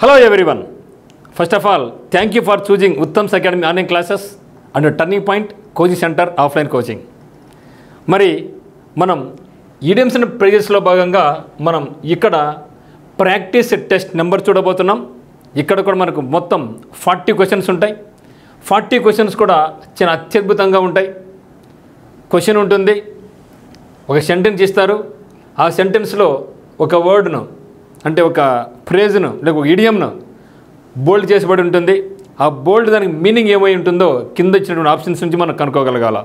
Hello everyone. First of all, thank you for choosing Uttam's Academy online classes and Turning Point Coaching Center offline coaching. మరి మనం idioms and ప్రేజెస్లో భాగంగా మనం ఇక్కడ practice test number చూడబోతున్నాం. ఇక్కడ కూడా మనకు మొత్తం 40 క్వశ్చన్స్ ఉంటాయి. 40 క్వశ్చన్స్ కూడా చాలా అత్యద్భుతంగా ఉంటాయి. క్వశ్చన్ ఉంటుంది, ఒక సెంటెన్స్ ఇస్తారు. ఆ సెంటెన్స్లో ఒక వర్డ్ను అంటే ఒక ఫ్రేజ్ను లేక ఒక ఇడియంను బోల్డ్ చేసిబడి ఉంటుంది. ఆ బోల్డ్ దానికి మీనింగ్ ఏమై ఉంటుందో కింద ఇచ్చినటువంటి ఆప్షన్స్ నుంచి మనం కనుక్కోగలగాల.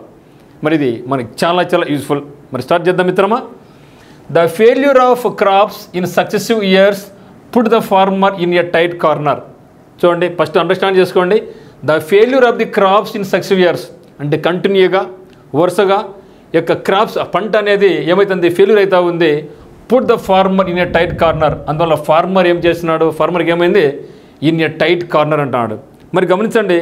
మరి ఇది మనకి చాలా చాలా యూస్ఫుల్. మరి స్టార్ట్ చేద్దాం మిత్రమా. The failure of crops in successive years put the farmer in a tight corner. చూడండి, ఫస్ట్ అండర్స్టాండ్ చేసుకోండి. The failure of the crops in successive years అంటే కంటిన్యూగా వరుసగా యొక్క క్రాప్స్ పంట అనేది ఏమవుతుంది, ఫెయిల్యూర్ అవుతూ ఉంది. Put the farmer in a tight corner. అందువల్ల ఫార్మర్ ఏం చేస్తున్నాడు, ఫార్మర్కి ఏమైంది, ఇన్ ఎ టైట్ కార్నర్ అంటున్నాడు. మరి గమనించండి,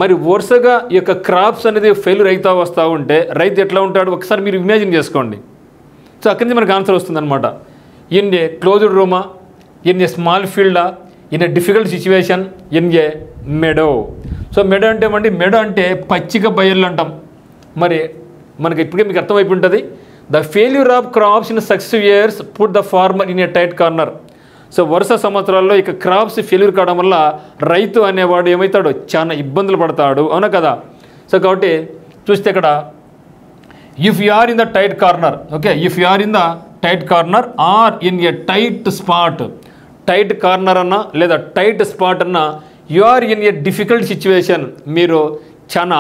మరి వరుసగా ఈ యొక్క క్రాప్స్ అనేది ఫెయిల్యూర్ అవుతూ వస్తూ ఉంటే రైతు ఎట్లా ఉంటాడు ఒకసారి మీరు ఇమాజిన్ చేసుకోండి. సో అక్కడి నుంచి మనకు ఆన్సర్ వస్తుందన్నమాట. ఇన్ ఏ క్లోజ్డ్ రూమా, ఇన్ ఏ స్మాల్ ఫీల్డా, in a difficult situation, in a meadow. So meadow అంటే ఏమండి, మెడో అంటే పచ్చిక బయళ్ళు అంటాం. మరి మనకి ఇప్పటికే మీకు అర్థమైపోయి ఉంటుంది. The failure of crops in successive years put the farmer in a tight corner. So వరుస సంవత్సరాల్లో ఇక క్రాప్స్ ఫెయిల్యూర్ కావడం వల్ల రైతు అనేవాడు ఏమవుతాడు, చాలా ఇబ్బందులు పడతాడు, అవునా కదా. సో కాబట్టి చూస్తే ఇక్కడ if you are in the tight corner, okay, if you are in the tight corner or in a tight spot. Tight corner అన్నా లేదా టైట్ స్పాట్ అన్నా, you are in a difficult situation, మీరు చాలా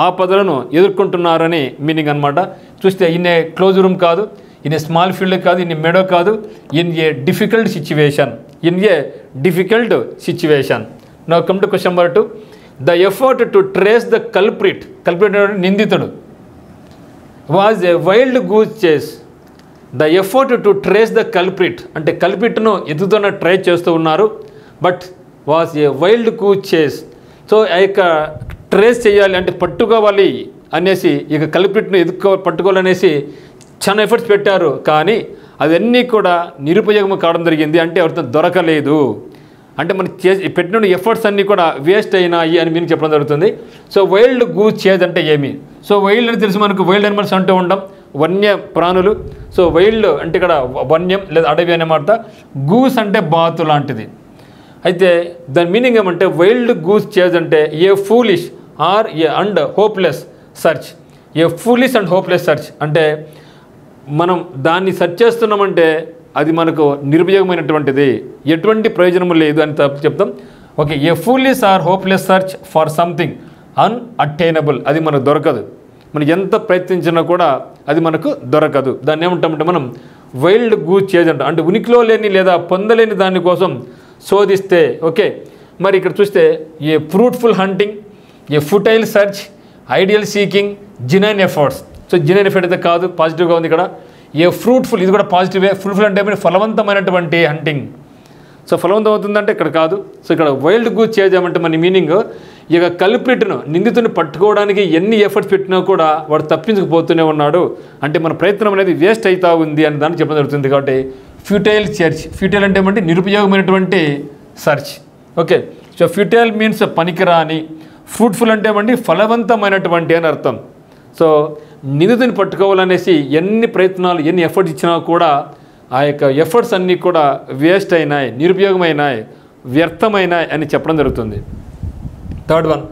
ఆపదలను ఎదుర్కొంటున్నారని మీనింగ్ అనమాట. చూస్తే in a close room కాదు, ఇన్ ఏ స్మాల్ ఫీల్డ్ కాదు, ఇన్ ఏ మెడో కాదు, in a difficult situation, in a difficult situation. Now come to question number 2. The effort to trace the culprit నిందితుడు was a wild goose చేస్. The effort to trace the culprit అంటే కల్ప్రిట్ను ఎదుగుతున్న try చేస్తూ ఉన్నారు. But was a wild goose చేస్. So ఆ యొక్క trace చేయాలి అంటే పట్టుకోవాలి అనేసి, ఇక కల్ప్రిట్ను పట్టుకోవాలనేసి చాలా ఎఫర్ట్స్ పెట్టారు. కానీ అవన్నీ కూడా నిరుపయోగం కావడం జరిగింది. అంటే ఎవరితో దొరకలేదు, అంటే మనం పెట్టిన ఎఫర్ట్స్ అన్నీ కూడా వేస్ట్ అయినాయి అని మీరు చెప్పడం జరుగుతుంది. సో వైల్డ్ గూస్ చేజ్ అంటే ఏమి? సో వైల్డ్ అని తెలిసి మనకు వైల్డ్ అనిమల్స్ అంటూ ఉంటాం, వన్య ప్రాణులు. సో వైల్డ్ అంటే ఇక్కడ వన్యం లేదా అడవి అన్నమాట. గూస్ అంటే బాతు లాంటిది. అయితే దాని మీనింగ్ ఏమంటే వైల్డ్ గూస్ చేజ్ అంటే a foolish or a and hopeless search. A foolish and hopeless search అంటే మనం దాన్ని సెర్చ్ చేస్తున్నామంటే అది మనకు నిరుపయోగమైనటువంటిది, ఎటువంటి ప్రయోజనము లేదు అని చెప్తాం. Okay, a foolish or hopeless search for something unattainable, అది మనకు దొరకదు. మనం ఎంత ప్రయత్నించినా కూడా అది మనకు దొరకదు. దాన్ని ఏమంటామంటే మనం వైల్డ్ గూస్ చేజ్ అంటాం. అంటే ఉనికిలో లేని లేదా పొందలేని దానికోసం శోధిస్తే. ఓకే, మరి ఇక్కడ చూస్తే a fruitful hunting, a futile search, ideal seeking, genuine efforts. So genuine effort అయితే కాదు, పాజిటివ్గా ఉంది ఇక్కడ. ఏ ఫ్రూట్ఫుల్, ఇది కూడా పాజిటివే. ఫ్రూట్ఫుల్ అంటే ఫలవంతమైనటువంటి హంటింగ్. సో ఫలవంతం అవుతుందంటే ఇక్కడ కాదు. సో ఇక్కడ వైల్డ్ గూస్ చేయమంటే మన మీనింగ్, ఇక కల్ప్రిట్ను నిందితుని పట్టుకోవడానికి ఎన్ని ఎఫర్ట్స్ పెట్టినా కూడా వాడు తప్పించుకుపోతూనే ఉన్నాడు, అంటే మన ప్రయత్నం అనేది వేస్ట్ అవుతూ ఉంది అని దాన్ని చెప్పడం జరుగుతుంది. కాబట్టి ఫ్యూటైల్ సెర్చ్. ఫ్యూటైల్ అంటే ఏమంటే నిరుపయోగమైనటువంటి search. Okay, so futile means పనికిరాని. ఫ్రూట్ఫుల్ అంటే ఏమంటే ఫలవంతమైనటువంటి అని అర్థం. సో నిందితుని పట్టుకోవాలనేసి ఎన్ని ప్రయత్నాలు ఎన్ని ఎఫర్ట్స్ ఇచ్చినా కూడా ఆ యొక్క ఎఫర్ట్స్ అన్నీ కూడా వేస్ట్ అయినాయి, నిరుపయోగమైనాయి, వ్యర్థమైనాయి అని చెప్పడం జరుగుతుంది. Third one,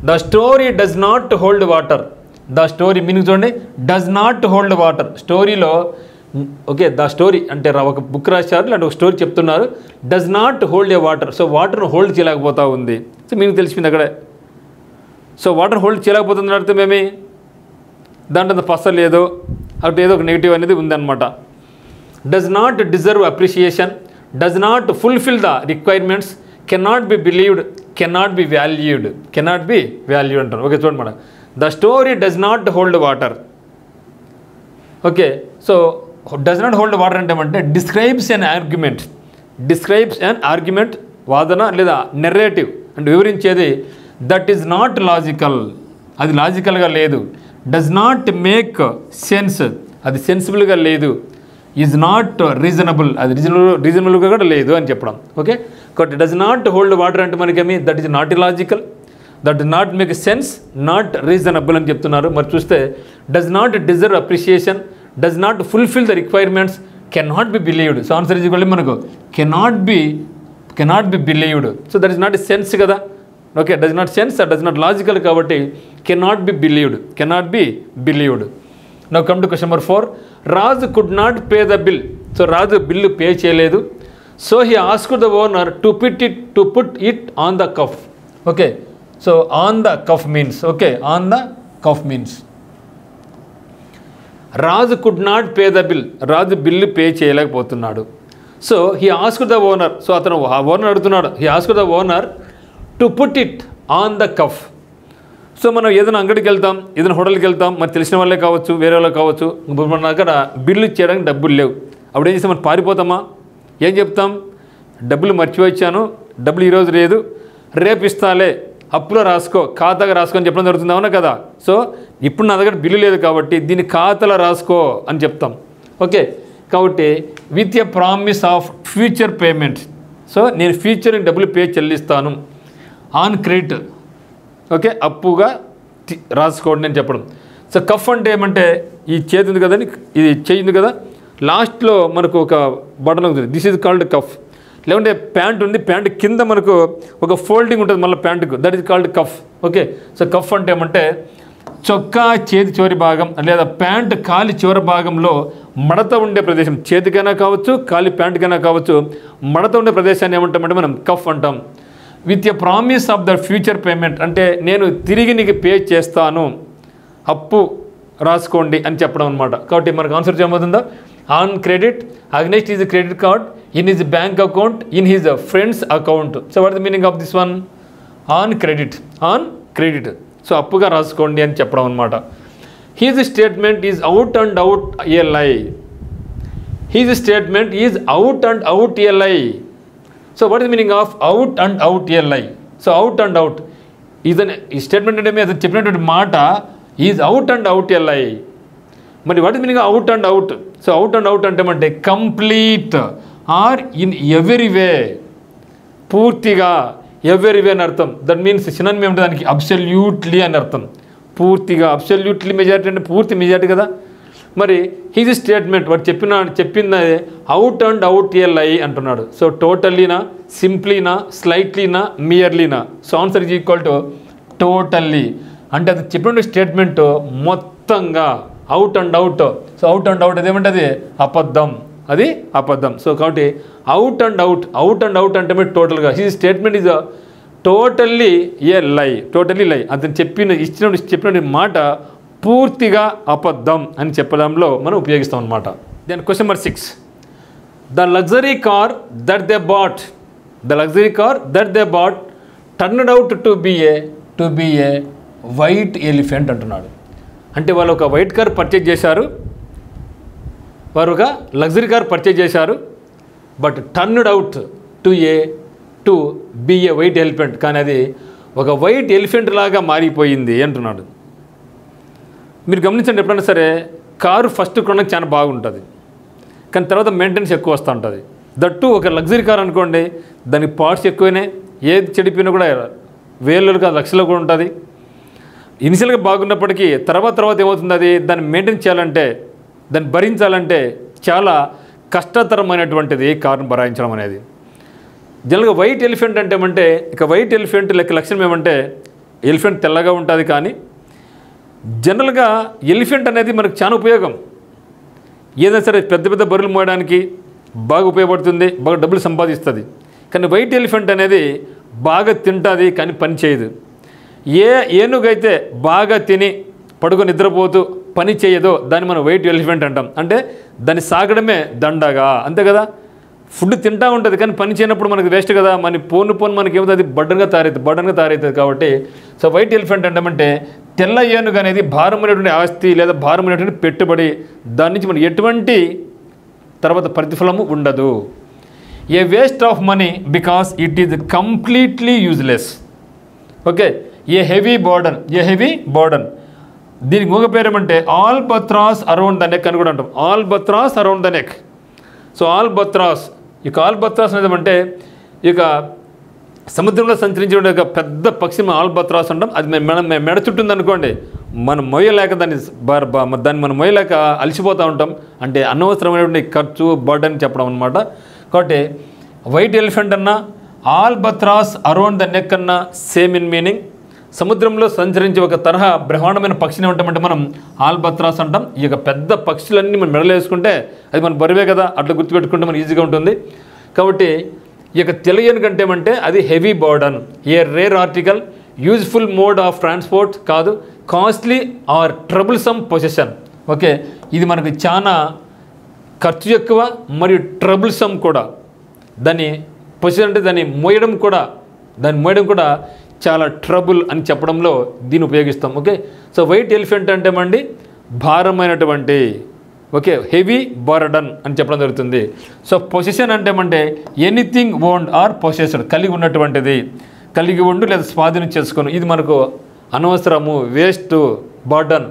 the story does not hold water. The story meaning చూడండి, డస్ నాట్ హోల్డ్ వాటర్. స్టోరీలో ఓకే, ద స్టోరీ అంటే ఒక బుక్ రాశారు అంటే ఒక స్టోరీ చెప్తున్నారు, does not hold a water. So వాటర్ను హోల్డ్ చేయలేకపోతూ ఉంది. సో మీకు తెలిసిపోయింది అక్కడే. సో వాటర్ హోల్డ్ చేయలేకపోతుంది అర్థం ఏమి, దాంట్లో పస లేదు, అటు ఏదో ఒక నెగిటివ్ అనేది ఉందన్నమాట. Does not deserve appreciation, does not fulfil the requirements, cannot be believed, cannot be valued. Cannot be valued అంటారు. ఓకే చూడండి madam, the story does not hold water. Okay, so does not hold water అంటే ఏమంటే describes an argument. Describes an argument, వాదన లేదా narrative అంటే వివరించేది. That is not logical, అది లాజికల్గా లేదు. డస్ నాట్ మేక్ సెన్స్, అది సెన్సిబుల్గా లేదు. ఈజ్ నాట్ రీజనబుల్, అది రీజనబుల్గా కూడా లేదు అని చెప్పడం. ఓకే, కాబట్టి డస్ నాట్ హోల్డ్ వాటర్ అంటే మనకేమి that is not illogical, that does not make sense, not reasonable అని చెప్తున్నారు. మరి చూస్తే does not deserve appreciation, does not fulfil the requirements, cannot be believed. So answer is equal మనకు cannot be believed. So that is not a sense కదా. Okay, does not sense, does not logical కాబట్టి cannot be believed. Now come to question number 4. Raju could not pay the bill. So Raju bill pay చేయలేదు. So he asked the owner to put it on the cuff. Okay, so on the cuff means, okay, on the cuff means Raju could not pay the bill, Raju bill pay చేయలేకపోతున్నాడు. So he asked the owner, so అతను ఆ owner అడుగుతున్నాడు, he asked the owner to put it on the cuff. So మనం ఏదైనా అంగడికి వెళ్తాం, ఏదైనా హోటల్కి వెళ్తాం, మరి తెలిసిన వాళ్ళే కావచ్చు, వేరే వాళ్ళే కావచ్చు, మన దగ్గర బిల్లు చేయడానికి డబ్బులు లేవు. అప్పుడు ఏం చేస్తాం, మనం పారిపోతామా? ఏం చెప్తాం, డబ్బులు మర్చిపోయిచ్చాను, డబ్బులు ఈరోజు లేదు, రేపు ఇస్తాలే, అప్పులో రాసుకో, ఖాతాగా రాసుకో అని చెప్పడం జరుగుతుంది, అవునా కదా. సో ఇప్పుడు నా దగ్గర బిల్లు లేదు కాబట్టి దీన్ని ఖాతాలో రాసుకో అని చెప్తాం. ఓకే, కాబట్టి with a promise of future payment. So నేను ఫ్యూచర్కి డబ్బులు చెల్లిస్తాను ఆన్ క్రెడిట్. ఓకే, అప్పుగా రాసుకోండి అని చెప్పడం. సో కఫ్ అంటే ఏమంటే ఈ చేతి ఉంది కదండి, ఇది చేయింది కదా, లాస్ట్లో మనకు ఒక బటన్ ఉంటుంది, దిస్ ఈజ్ కాల్డ్ కఫ్. లేకుంటే ప్యాంట్ ఉంది, ప్యాంట్ కింద మనకు ఒక ఫోల్డింగ్ ఉంటుంది మళ్ళీ ప్యాంటుకు, that is called cuff. Okay, so cuff అంటే ఏమంటే చొక్కా చేతి చివరి భాగం లేదా ప్యాంట్ కాలి చివరి భాగంలో మడత ఉండే ప్రదేశం, చేతికైనా కావచ్చు, కాలి ప్యాంటుకైనా కావచ్చు, మడత ఉండే ప్రదేశాన్ని ఏమంటామంటే మనం కఫ్ అంటాం. With a promise of the future payment అంటే నేను తిరిగి నీకు పే చేస్తాను, అప్పు రాసుకోండి అని చెప్పడం అనమాట. కాబట్టి మనకు ఆన్సర్ ఏమవుతుందో, on credit, against is credit card, in his bank account, in his friend's account. So what the meaning of this one, on credit. So అప్పుగా రాసుకోండి అని చెప్పడం అనమాట. His statement is out and out a lie. His statement is out and out a lie. So what is the meaning of out and out a lie. So out and out ఇదని ఈ statement అంటే అతను చెప్పినటువంటి మాట is out and out a లై. మరి what is meaning out and out. So out and out అంటే ఏమంటే కంప్లీట్ ఆర్ ఇన్ ఎవరీ వే, పూర్తిగా, ఎవరీ వే అని అర్థం. దట్ మీన్స్ సినానిమ్ ఏమిటి దానికి, అబ్సల్యూట్లీ అని అర్థం. పూర్తిగా, అబ్సల్యూట్లీ మెజారిటీ అంటే పూర్తి మెజారిటీ కదా. మరి హీజ్ స్టేట్మెంట్ వాడు చెప్పింది out and out a lie అంటున్నాడు. సో టోటల్లీనా, సింప్లీనా, స్లైట్లీనా, మియర్లీనా. So answer is equal to totally. అంటే అది చెప్పిన స్టేట్మెంట్ మొత్తంగా out and out. So out and out అదేమంటే అబద్ధం, అది అబద్ధం. సో కాబట్టి అవుట్ అండ్ అవుట్ అంటే టోటల్గా, హీజ్ స్టేట్మెంట్ ఈజ్ టోటల్లీ ఏ లై, టోటల్లీ లై. అతను చెప్పిన మాట పూర్తిగా అబద్ధం అని చెప్పడంలో మనం ఉపయోగిస్తాం అనమాట. Then question number 6. The luxury car that they bought turned out to be a white elephant అంటున్నాడు. అంటే వాళ్ళు ఒక వైట్ కార్ పర్చేజ్ చేశారు, వారు ఒక లగ్జరీ కార్ పర్చేజ్ చేశారు, but turned out to be a white elephant, కానీ అది ఒక వైట్ ఎలిఫెంట్ లాగా మారిపోయింది అంటున్నాడు. మీరు గమనించండి, ఎప్పుడైనా సరే కారు ఫస్ట్ కొనడానికి చాలా బాగుంటుంది, కానీ తర్వాత మెయింటెనెన్స్ ఎక్కువ వస్తూ ఉంటుంది. దట్టు ఒక లగ్జరీ కార్ అనుకోండి, దానికి పార్ట్స్ ఎక్కువనే, ఏది చెడిపోయినా కూడా వేలుగా లక్షలు కూడా ఉంటుంది. ఇనిషియల్గా బాగున్నప్పటికీ తర్వాత ఏమవుతుంది, అది దాన్ని మెయింటైన్ చేయాలంటే, దాన్ని భరించాలంటే చాలా కష్టతరమైనటువంటిది కారును భరాయించడం అనేది. జనరల్గా వైట్ ఎలిఫెంట్ అంటే ఏమంటే, ఇక వైట్ ఎలిఫెంట్ లక్షణం ఏమంటే ఎలిఫెంట్ తెల్లగా ఉంటుంది, కానీ జనరల్గా ఎలిఫెంట్ అనేది మనకు చాలా ఉపయోగం. ఏదైనా సరే పెద్ద బరువులు మోయడానికి బాగా ఉపయోగపడుతుంది, బాగా డబ్బులు సంపాదిస్తుంది. కానీ వైట్ ఎలిఫెంట్ అనేది బాగా తింటుంది కానీ పని చేయదు. ఏనుగైతే బాగా తిని పడుకొని నిద్రపోతూ పని చేయదో దాన్ని మనం వైట్ ఎలిఫెంట్ అంటాం. అంటే దాన్ని సాగడమే దండగా, అంతే కదా. ఫుడ్ తింటూ ఉంటుంది కానీ పని చేయనప్పుడు మనకు వేస్ట్ కదా, మన పోను మనకి ఏమవుతుంది, బడ్డన్గా తయారవుతుంది. కాబట్టి సో వైట్ ఎలిఫెంట్ అంటామంటే తెల్ల ఏనుగు అనేది భారమైనటువంటి ఆస్తి లేదా భారమైనటువంటి పెట్టుబడి, దాని నుంచి మనకి ఎటువంటి తర్వాత ప్రతిఫలము ఉండదు. A waste of money because it is completely useless. Okay, a heavy burden దీనికి ఇంకొక పేరు ఏమంటే ఆల్బత్రాస్ అరౌండ్ ద నెక్ అని కూడా అంటాం. ఆల్బత్రాస్ అరౌండ్ ద నెక్. సో ఆల్బత్రాస్, ఇక ఆల్బత్రాస్ అనేది ఏమంటే ఇక సముద్రంలో సంచరించే ఒక పెద్ద పక్షి మనం ఆల్బత్రాస్ అంటాం. అది మెడ చుట్టుంది అనుకోండి, మనం మొయ్యలేక దాన్ని మనం మొయ్యలేక అలసిపోతూ ఉంటాం. అంటే అనవసరమైనటువంటి ఖర్చు బర్డెన్ చెప్పడం అనమాట. కాబట్టి వైట్ ఎలిఫెంట్ అన్నా ఆల్బత్రాస్ అరౌండ్ ద నెక్ అన్నా సేమ్ ఇన్ మీనింగ్. సముద్రంలో సంచరించే ఒక తరహా బ్రహ్మాండమైన పక్షిని ఏమంటామంటే మనం ఆల్బత్రాస్ అంటాం. ఈ యొక్క పెద్ద పక్షులన్నీ మనం మెడలో వేసుకుంటే అది మన బరువే కదా, అట్లా గుర్తుపెట్టుకుంటే మనకి ఈజీగా ఉంటుంది. కాబట్టి ఈ యొక్క తెలియని కంటే ఏమంటే అది heavy burden, a rare article, useful mode of transport కాదు, costly or troublesome position. Okay, ఇది మనకు చాలా ఖర్చు ఎక్కువ మరియు ట్రబుల్సమ్ కూడా. దాన్ని పొజిషన్ అంటే దాన్ని మోయడం కూడా చాలా ట్రబుల్ అని చెప్పడంలో దీన్ని ఉపయోగిస్తాం. ఓకే, సో వైట్ ఎలిఫెంట్ అంటే ఏమండి భారమైనటువంటి, ఓకే, హెవీ బర్డన్ అని చెప్పడం జరుగుతుంది. సో పొసెషన్ అంటే ఏమంటే ఎనీథింగ్ ఓన్డ్ ఆర్ పొసెస్డ్, కలిగి ఉన్నటువంటిది, కలిగి ఉండు లేదా స్వాధీనం చేసుకొని, ఇది మనకు అనవసరము, వేస్ట్, బర్డన్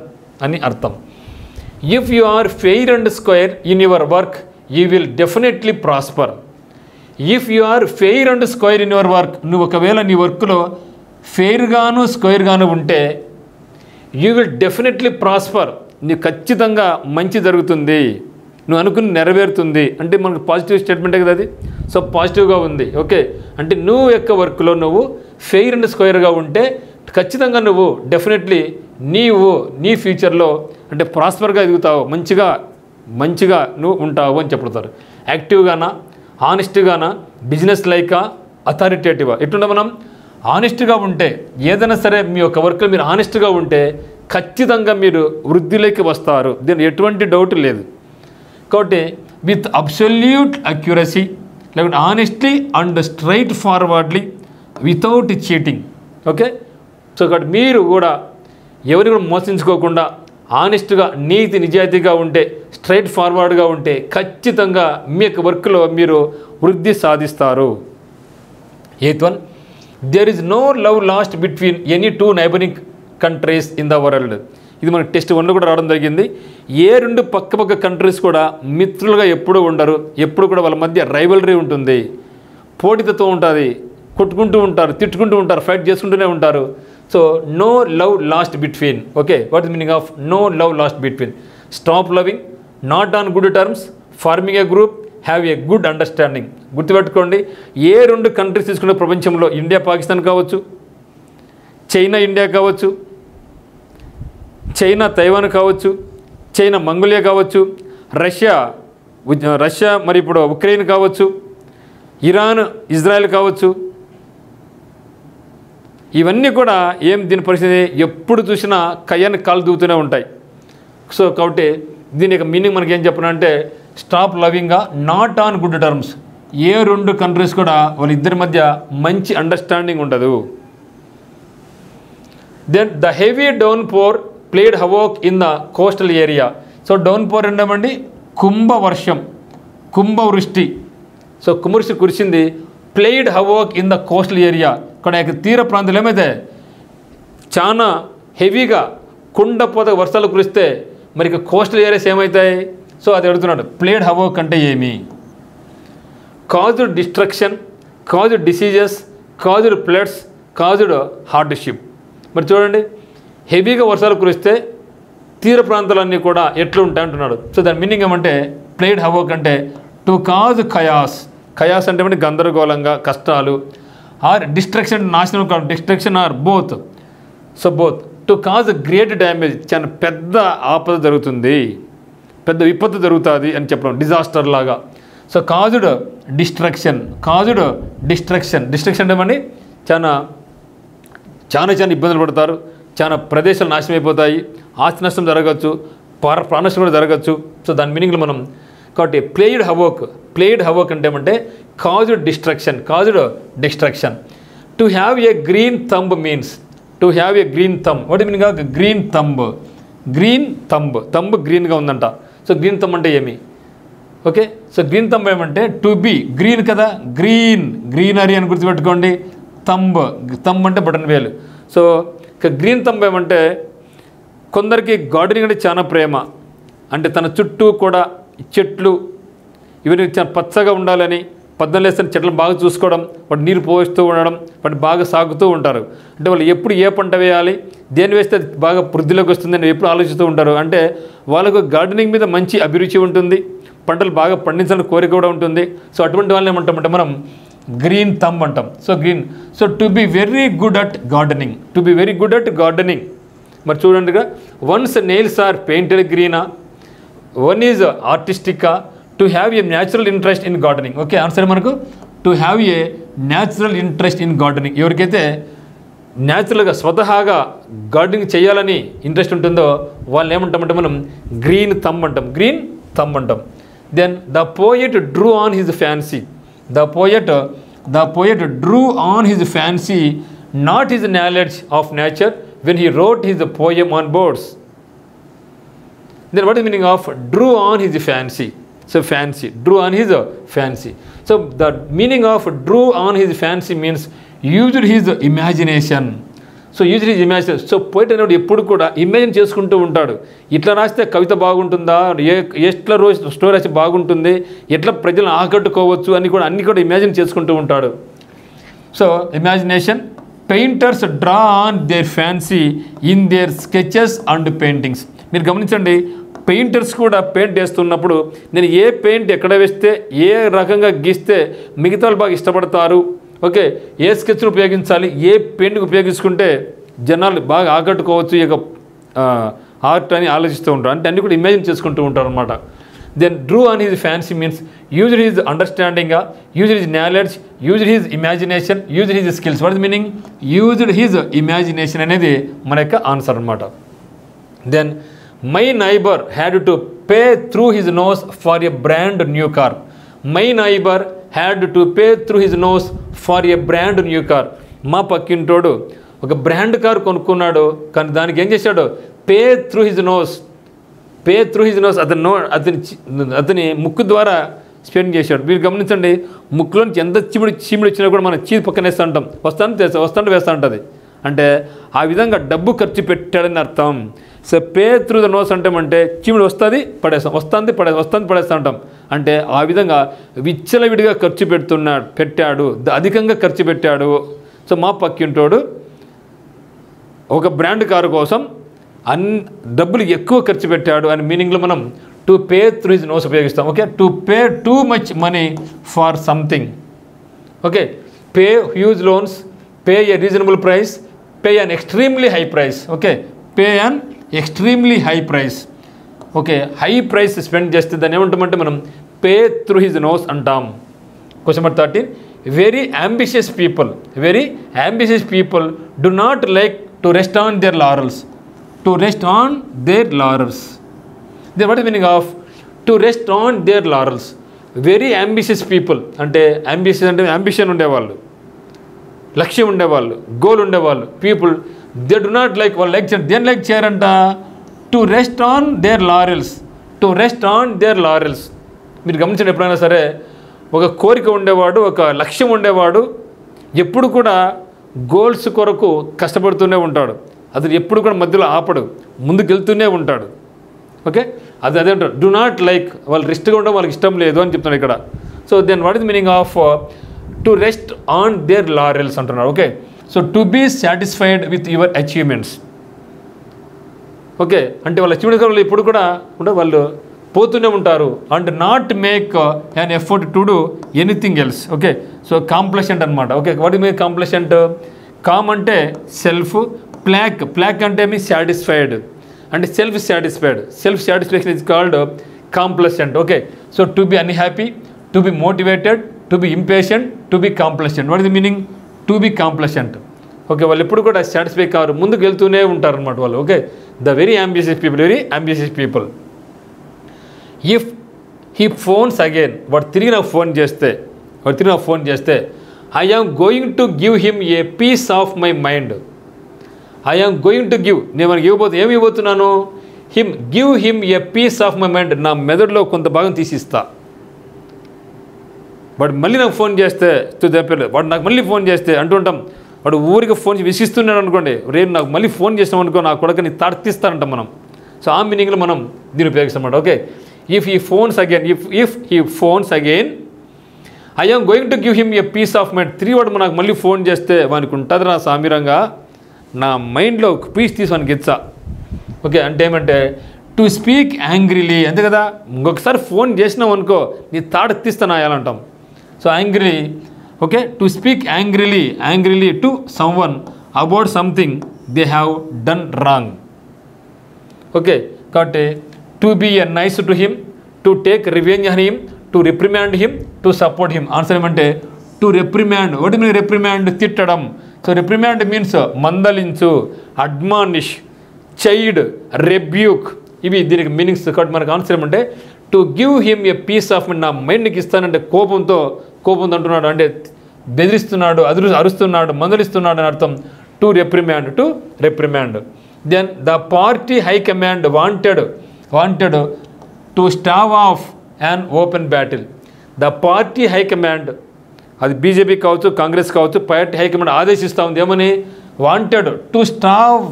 అని అర్థం. If you are fair and square in your work you will definitely prosper. If you are fair and square in your work, నువ్వు ఒకవేళ నీ వర్క్లో ఫెయిర్గాను స్క్వేర్గాను ఉంటే యూ విల్ డెఫినెట్లీ ప్రాస్పర్, నీకు ఖచ్చితంగా మంచి జరుగుతుంది, నువ్వు అనుకుని నెరవేరుతుంది. అంటే మనకు పాజిటివ్ స్టేట్మెంటే కదా అది. సో పాజిటివ్గా ఉంది. ఓకే, అంటే నువ్వు యొక్క వర్క్లో నువ్వు ఫెయిర్ అండ్ స్క్వేర్గా ఉంటే ఖచ్చితంగా నువ్వు డెఫినెట్లీ నీ ఫ్యూచర్లో అంటే ప్రాస్పర్గా ఎదుగుతావు, మంచిగా నువ్వు ఉంటావు అని చెప్తారు. యాక్టివ్గానా, ఆనెస్ట్గానా, బిజినెస్ లైకా, అథారిటేటివా, ఎట్లుంటే మనం ఆనెస్ట్గా ఉంటే ఏదైనా సరే మీ యొక్క వర్క్లో మీరు ఆనెస్ట్గా ఉంటే ఖచ్చితంగా మీరు వృద్ధిలోకి వస్తారు, దీని ఎటువంటి డౌట్ లేదు. కాబట్టి విత్ అబ్సల్యూట్ అక్యురసీ, లేకుంటే honestly and straightforwardly without cheating. Okay, so కాబట్టి మీరు కూడా ఎవరిని కూడా మోసించుకోకుండా ఆనెస్ట్గా నీతి నిజాయితీగా ఉంటే, స్ట్రైట్ ఫార్వర్డ్గా ఉంటే ఖచ్చితంగా మీ యొక్క వర్క్లో మీరు వృద్ధి సాధిస్తారు. 8th one, there is no love lost between any two neighboring countries in the world. ఇది మనకి టెస్ట్ 1లో కూడా రావడం జరిగింది. ఏ రెండు పక్క కంట్రీస్ కూడా మిత్రులుగా ఎప్పుడూ ఉండరు, ఎప్పుడు కూడా వాళ్ళ మధ్య రైవలరీ ఉంటుంది, పోటీతత్వం ఉంటుంది, కొట్టుకుంటూ ఉంటారు, తిట్టుకుంటూ ఉంటారు, ఫైట్ చేసుకుంటూనే ఉంటారు. So no love lost between. Okay, what is meaning of no love lost between? Stop loving, not on good terms, forming a group, have a good understanding. గుర్తుపెట్టుకోండి, ఏ రెండు కంట్రీస్ తీసుకున్న ప్రపంచంలో, ఇండియా పాకిస్తాన్ కావచ్చు, చైనా ఇండియా కావచ్చు, China Taiwan కావచ్చు, China Mongolia కావచ్చు, Russia మరి ఇప్పుడు ఉక్రెయిన్ కావచ్చు, ఇరాన్ ఇజ్రాయెల్ కావచ్చు, ఇవన్నీ కూడా దీని పరిస్థితి ఎప్పుడు చూసినా కయ్యాన్ని కాలు దూతూనే ఉంటాయి. సో కాబట్టి దీని యొక్క మీనింగ్ మనకి ఏం చెప్పనంటే స్టాప్ లవింగ్గా, నాట్ ఆన్ గుడ్ టర్మ్స్. ఏ రెండు కంట్రీస్ కూడా వాళ్ళిద్దరి మధ్య మంచి అండర్స్టాండింగ్ ఉండదు. Then the heavy downpour played havoc in the coastal area. So downpour ఏంటండి కుంభవర్షం, కుంభవృష్టి. సో కుంభవృష్టి కురిసింది. Played havoc in the coastal area, ఇక్కడ తీర ప్రాంతాలు ఏమైతే చాలా హెవీగా కుండపోత వర్షాలు కురిస్తే మరి కోస్టల్ ఏరియాస్ ఏమవుతాయి? సో అది అడుగుతున్నాడు. ప్లేడ్ హవోక్ అంటే ఏమి? Caused destruction, caused diseases, caused floods, caused hardship. మరి చూడండి, హెవీగా వర్షాలు కురిస్తే తీర ప్రాంతాలన్నీ కూడా ఎట్లా ఉంటాయి అంటున్నాడు. సో దాని మీనింగ్ ఏమంటే ప్లేడ్ హవోక్ అంటే టు కాజ్ ఖయాస్. ఖయాస్ అంటే ఏమంటే గందరగోళంగా, కష్టాలు. ఆర్ డిస్ట్రక్షన్, నాశనం కాదు, destruction or both. So both. To cause great damage, చాలా పెద్ద ఆపద జరుగుతుంది, పెద్ద విపత్తు జరుగుతుంది అని చెప్పడం, డిజాస్టర్ లాగా. So caused destruction, caused destruction. Destruction అంటే ఏమండి చాలా ఇబ్బందులు పడతారు, చాలా ప్రదేశాలు నాశనం అయిపోతాయి, ఆస్తి నష్టం జరగచ్చు, ప్రాణ నష్టం కూడా జరగచ్చు. సో దాని మీనింగ్లో మనం కాబట్టి ప్లేడ్ హవోక్ అంటే ఏమంటే caused destruction, caused destruction. To have A green thumb means, to have A green thumb. What meaning of green thumb? Green thumb గ్రీన్గా ఉందంట. సో గ్రీన్ థంబ్ అంటే ఏమి? ఓకే, సో గ్రీన్ థంబ్ ఏమంటే టు బి గ్రీన్ కదా, greenery అని గుర్తుపెట్టుకోండి. Thumb అంటే button వేలు. సో గ్రీన్ థంబ్ ఏమంటే కొందరికి గార్డెనింగ్ అంటే చాలా ప్రేమ. అంటే తన చుట్టూ కూడా చెట్లు ఇవన్నీ చాలా పచ్చగా ఉండాలని, పొద్దున్న లేస్తేనే చెట్లను బాగా చూసుకోవడం, వాటి నీరు పోస్తూ ఉండడం, వాటి బాగా సాగుతూ ఉంటారు. అంటే వాళ్ళు ఎప్పుడు ఏ పంట వేయాలి, దేన్ని వేస్తే అది బాగా వృద్ధిలోకి వస్తుందని ఎప్పుడు ఆలోచిస్తూ ఉంటారు. అంటే వాళ్ళకు గార్డెనింగ్ మీద మంచి అభిరుచి ఉంటుంది, పంటలు బాగా పండించాలని కోరిక కూడా ఉంటుంది. సో అటువంటి వాళ్ళని ఏమంటామంటే మనం గ్రీన్ థంబ్ అంటాం. So green, so to be very good at gardening, to be very good at gardening. మరి చూడండిగా, వన్స్ నెయిల్స్ ఆర్ పెయింటెడ్ గ్రీనా, వన్ ఈజ్ ఆర్టిస్టికా, to have a natural interest in gardening. Okay, answer మనకు to have a natural interest in gardening. ఎవరికైతే న్యాచురల్గా స్వతహాగా gardening చేయాలని interest ఉంటుందో వాళ్ళని ఏమంటామంటే మనం గ్రీన్ థంబ్ అంటాం, గ్రీన్ థంబ్ అంటాం. Then the poet drew on his fancy, the poet drew on his fancy, not his knowledge of nature, when he wrote his poem on boards. Then what is the meaning of drew on his fancy? So fancy, drew on his fancy. So the meaning of drew on his fancy means used his imagination. So use his imagination. So poet అనేవాడు ఎప్పుడు కూడా imagine చేసుకుంటూ ఉంటాడు. ఇట్లా రాస్తే కవిత బాగుంటుందా, ఎట్లా story రాస్తే బాగుంటుంది, ఎట్లా ప్రజలను ఆకట్టుకోవచ్చు అని కూడా అన్నీ కూడా ఇమాజిన్ చేసుకుంటూ ఉంటాడు. So imagination. Painters draw on their fancy in there sketches and paintings. మీరు గమనించండి, పెయింటర్స్ కూడా పెయింట్ వేస్తున్నప్పుడు నేను ఏ పెయింట్ ఎక్కడ వేస్తే ఏ రకంగా గీస్తే మిగతా వాళ్ళు బాగా ఇష్టపడతారు, ఓకే, ఏ స్కెచ్ను ఉపయోగించాలి, ఏ పెయింట్ని ఉపయోగించుకుంటే జనాలు బాగా ఆకట్టుకోవచ్చు ఈ యొక్క ఆర్ట్ అని ఆలోచిస్తూ ఉంటారు. అంటే అన్నీ కూడా ఇమాజిన్ చేసుకుంటూ ఉంటారు అనమాట. Then drew on his fancy means used his understanding, used his knowledge, used his imagination, used his skills. What is meaning used his imagination అనేది మన యొక్క ఆన్సర్ అనమాట. Then my neighbour had to pay through his nose for a brand new car. My neighbour had to pay through his nose for a brand new car. మా పక్కింటోడు ఒక brand car కొనుక్కున్నాడు, కానీ దానికి ఏం చేశాడు, pay through his nose, pay through his nose, అతని ముక్కు ద్వారా స్పెండ్ చేశాడు. మీరు గమనించండి, ముక్కులోంచి ఎంత చీమిడి వచ్చినా కూడా మనం చీజ్ పక్కన వేస్తూ ఉంటాం, వస్తాంటే వేస్తూ ఉంటుంది. అంటే ఆ విధంగా డబ్బు ఖర్చు పెట్టాడని అర్థం. So pay through the nose అంటే చీమిడి వస్తుంది పడేస్తాం, వస్తుంది పడేస్తూ ఉంటాం. అంటే ఆ విధంగా విచ్చలవిడిగా ఖర్చు పెట్టాడు, అధికంగా ఖర్చు పెట్టాడు. సో మా పక్కింటోడు ఒక బ్రాండ్ కారు కోసం డబ్బులు ఎక్కువ ఖర్చు పెట్టాడు అని మీనింగ్లో మనం to pay through his nose ఉపయోగిస్తాం. Okay, to pay too much money for something. Okay, pay huge loans, pay a reasonable price, pay an extremely high price. Okay, pay an extremely high price. Okay, high price spend చేస్తే దాన్ని ఏమంటామంటే మనం pay through his nose అంటాం. Question number 13. Very ambitious people do not like to rest on their laurels. To rest on their laurels. Then what is meaning of to rest on their laurels? Very ambitious people అంటే ambition ఉండేవాళ్ళు, లక్ష్యం ఉండేవాళ్ళు, goal ఉండేవాళ్ళు. People they do not like, వాళ్ళు దేని like చేయరంట, to rest on their laurels, to rest on their laurels. మీరు గమనించండి, ఎప్పుడైనా సరే ఒక కోరిక ఉండేవాడు, ఒక లక్ష్యం ఉండేవాడు ఎప్పుడు కూడా గోల్స్ కొరకు కష్టపడుతూనే ఉంటాడు. అతను ఎప్పుడు కూడా మధ్యలో ఆపడు, ముందుకు వెళ్తూనే ఉంటాడు. ఓకే, అదే అంటారు డు నాట్ లైక్, వాళ్ళు రెస్ట్గా ఉండడం వాళ్ళకి ఇష్టం లేదు అని చెప్తున్నాడు ఇక్కడ. So then what is meaning of to rest on their laurels అంటున్నారు. Okay, so to be satisfied with your achievements. Okay, అంటే వాళ్ళ అచీవ్మెంట్స్ వాళ్ళు ఎప్పుడు కూడా వాళ్ళు పోతూనే ఉంటారు. And not make an effort to do anything else. Okay, so complacent అనమాట. Okay, what is mean complacent? Com అంటే సెల్ఫ్, ప్లాక్ అంటే మీ సాటిస్ఫైడ్, అంటే self satisfaction is called complacent. Okay, so to be unhappy, to be motivated, to be impatient, to be complacent. What is the meaning? To be complacent. Okay, వాళ్ళు ఎప్పుడు కూడా satisfy car, ముందుకు వెళ్తూనే ఉంటారు అనమాట వాళ్ళు. Okay, the very ambitious people. If he phones again, వాడు తిరిగి నాకు ఫోన్ చేస్తే I am going to give him a piece of my mind. I am going to give, నేను మనకి ఏమి ఇవ్వబోతున్నాను? Give him a piece of my mind, నా మెదడులో కొంత భాగం తీసిస్తా. వాడు మళ్ళీ నాకు ఫోన్ చేస్తే వాడు నాకు మళ్ళీ ఫోన్ చేస్తే అంటుంటాం వాడు ఊరికి ఫోన్ చేసి విసిస్తున్నాడు అనుకోండి, రేపు నాకు మళ్ళీ ఫోన్ చేసినాం అనుకో నా కొడుకుని తాడిస్తానంటాం మనం. సో ఆ మీనింగ్లో మనం దీన్ని ఉపయోగిస్తాం అన్నమాట. Okay, if he phones again I am going to give him a piece of mind. 3 వాడు నాకు మళ్ళీ ఫోన్ చేస్తే వానికి ఉంటుంది నా సామీరంగా నా మైండ్లో ఒక పీస్ తీసి వానికి ఇచ్చా. ఓకే, అంటే ఏమంటే టు స్పీక్ యాంగ్రీలీ, అంతే కదా. ఇంకొకసారి ఫోన్ చేసినాం అనుకో నీ తాడు తీస్తాను అయ్యాలంటాం. So angrily, okay, to speak angrily to someone about something they have done wrong. Okay, కాబట్టి to be a nice to him, to take revenge on him, to reprimand him, to support him. Answer ఏమంటే to reprimand. ఒకటి మీరు reprimand తిట్టడం. So reprimand means మందలించు, admonish, child, rebuke, ఇవి దీనికి meanings. కాబట్టి మనకు ఆన్సర్ ఏమంటే to give him a piece of mind. నా మైండ్కి ఇస్తానంటే కోపంతో అంటున్నాడు, అంటే బెదిరిస్తున్నాడు, అరుస్తున్నాడు, మందలిస్తున్నాడు అని అర్థం. To reprimand. Then the party high command wanted to stave off an open battle. The party high command, అది బీజేపీ కావచ్చు, కాంగ్రెస్ కావచ్చు, పార్టీ హై కమాండ్ ఆదేశిస్తూ ఉంది ఏమని, wanted to stave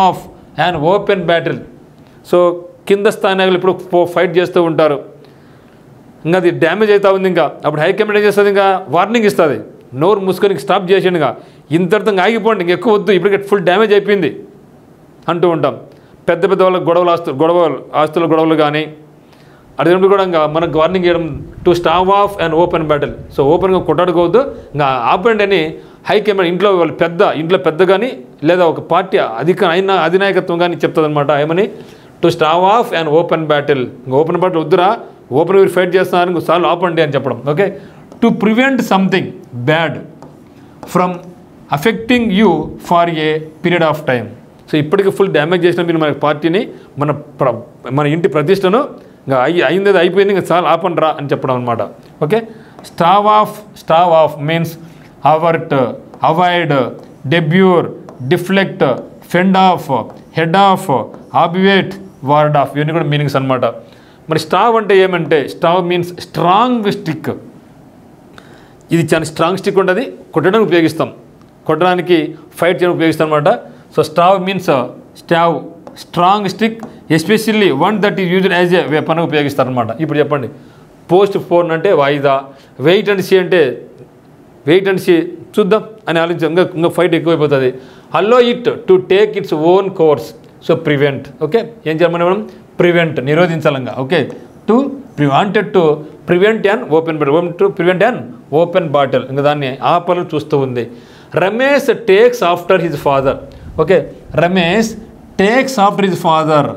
off an open battle. So కింద స్థానాలు ఇప్పుడు ఫైట్ చేస్తూ ఉంటారు, ఇంకా అది డ్యామేజ్ అవుతా ఉంది. ఇంకా అప్పుడు హై కమాండ్ ఏం చేస్తుంది, ఇంకా వార్నింగ్ ఇస్తుంది, నోరు మూసుకొని స్టాప్ చేసేయండి, ఇంకా ఇంతటితో ఆగిపోండి, ఇంక ఎక్కువ వద్దు, ఇప్పటికే ఫుల్ డ్యామేజ్ అయిపోయింది అంటూ ఉంటాం. పెద్ద వాళ్ళకి ఆస్తుల గొడవలు కానీ అదేమిటి కూడా ఇంకా మనకు వార్నింగ్ చేయడం, to stave off and open battle. So ఓపెన్గా కొట్టాడుకోవద్దు, ఇంకా ఆపండి అని హై కమాండ్ ఇంట్లో పెద్ద కానీ లేదా ఒక పార్టీ అధినాయకత్వం కానీ చెప్తుంది అనమాట. ఏమని, to stave off and open battle. ఇంకా ఓపెన్ బ్యాటిల్ వద్దురా, ఓపెన్ మీరు ఫైట్ చేస్తున్నారు, ఇంకో సార్లు ఆపండి అని చెప్పడం. Okay, to prevent something bad from affecting you for a period of time. So ఇప్పటికీ ఫుల్ డ్యామేజ్ చేసిన మీరు మన పార్టీని, మన ఇంటి ప్రతిష్టను ఇంకా అయింది అయిపోయింది, ఇంకా చాలా ఆపండి రా అని చెప్పడం అనమాట. Okay, stave off means avert, avoid, debar, deflect, fend off, head off, obviate, ward off, ఇవన్నీ కూడా మీనింగ్స్ అనమాట. మరి స్టావ్ అంటే ఏమంటే, స్టావ్ మీన్స్ స్ట్రాంగ్ స్టిక్. ఇది చాలా స్ట్రాంగ్ స్టిక్ ఉంటుంది, కొట్టడానికి ఉపయోగిస్తాం, కొట్టడానికి ఫైట్ చేయడానికి ఉపయోగిస్తాం అనమాట. So stave means strong stick, especially one that is used as a weapon ఉపయోగిస్తారనమాట. ఇప్పుడు చెప్పండి, పోస్ట్ పోన్ అంటే వాయిదా, వెయిట్ అండ్ సీ చూద్దాం అని ఆలోచించాం, ఇంకా ఫైట్ ఎక్కువైపోతుంది. Allow it to take its own course. So prevent. Okay, ఏం చేయమని మనం, ప్రివెంట్, నిరోధించాలంగా. Okay, wanted to prevent an open battle, ఇంకా దాన్ని ఆపలు చూస్తూ ఉంది. Ramesh takes after his father. Okay, Ramesh takes after his father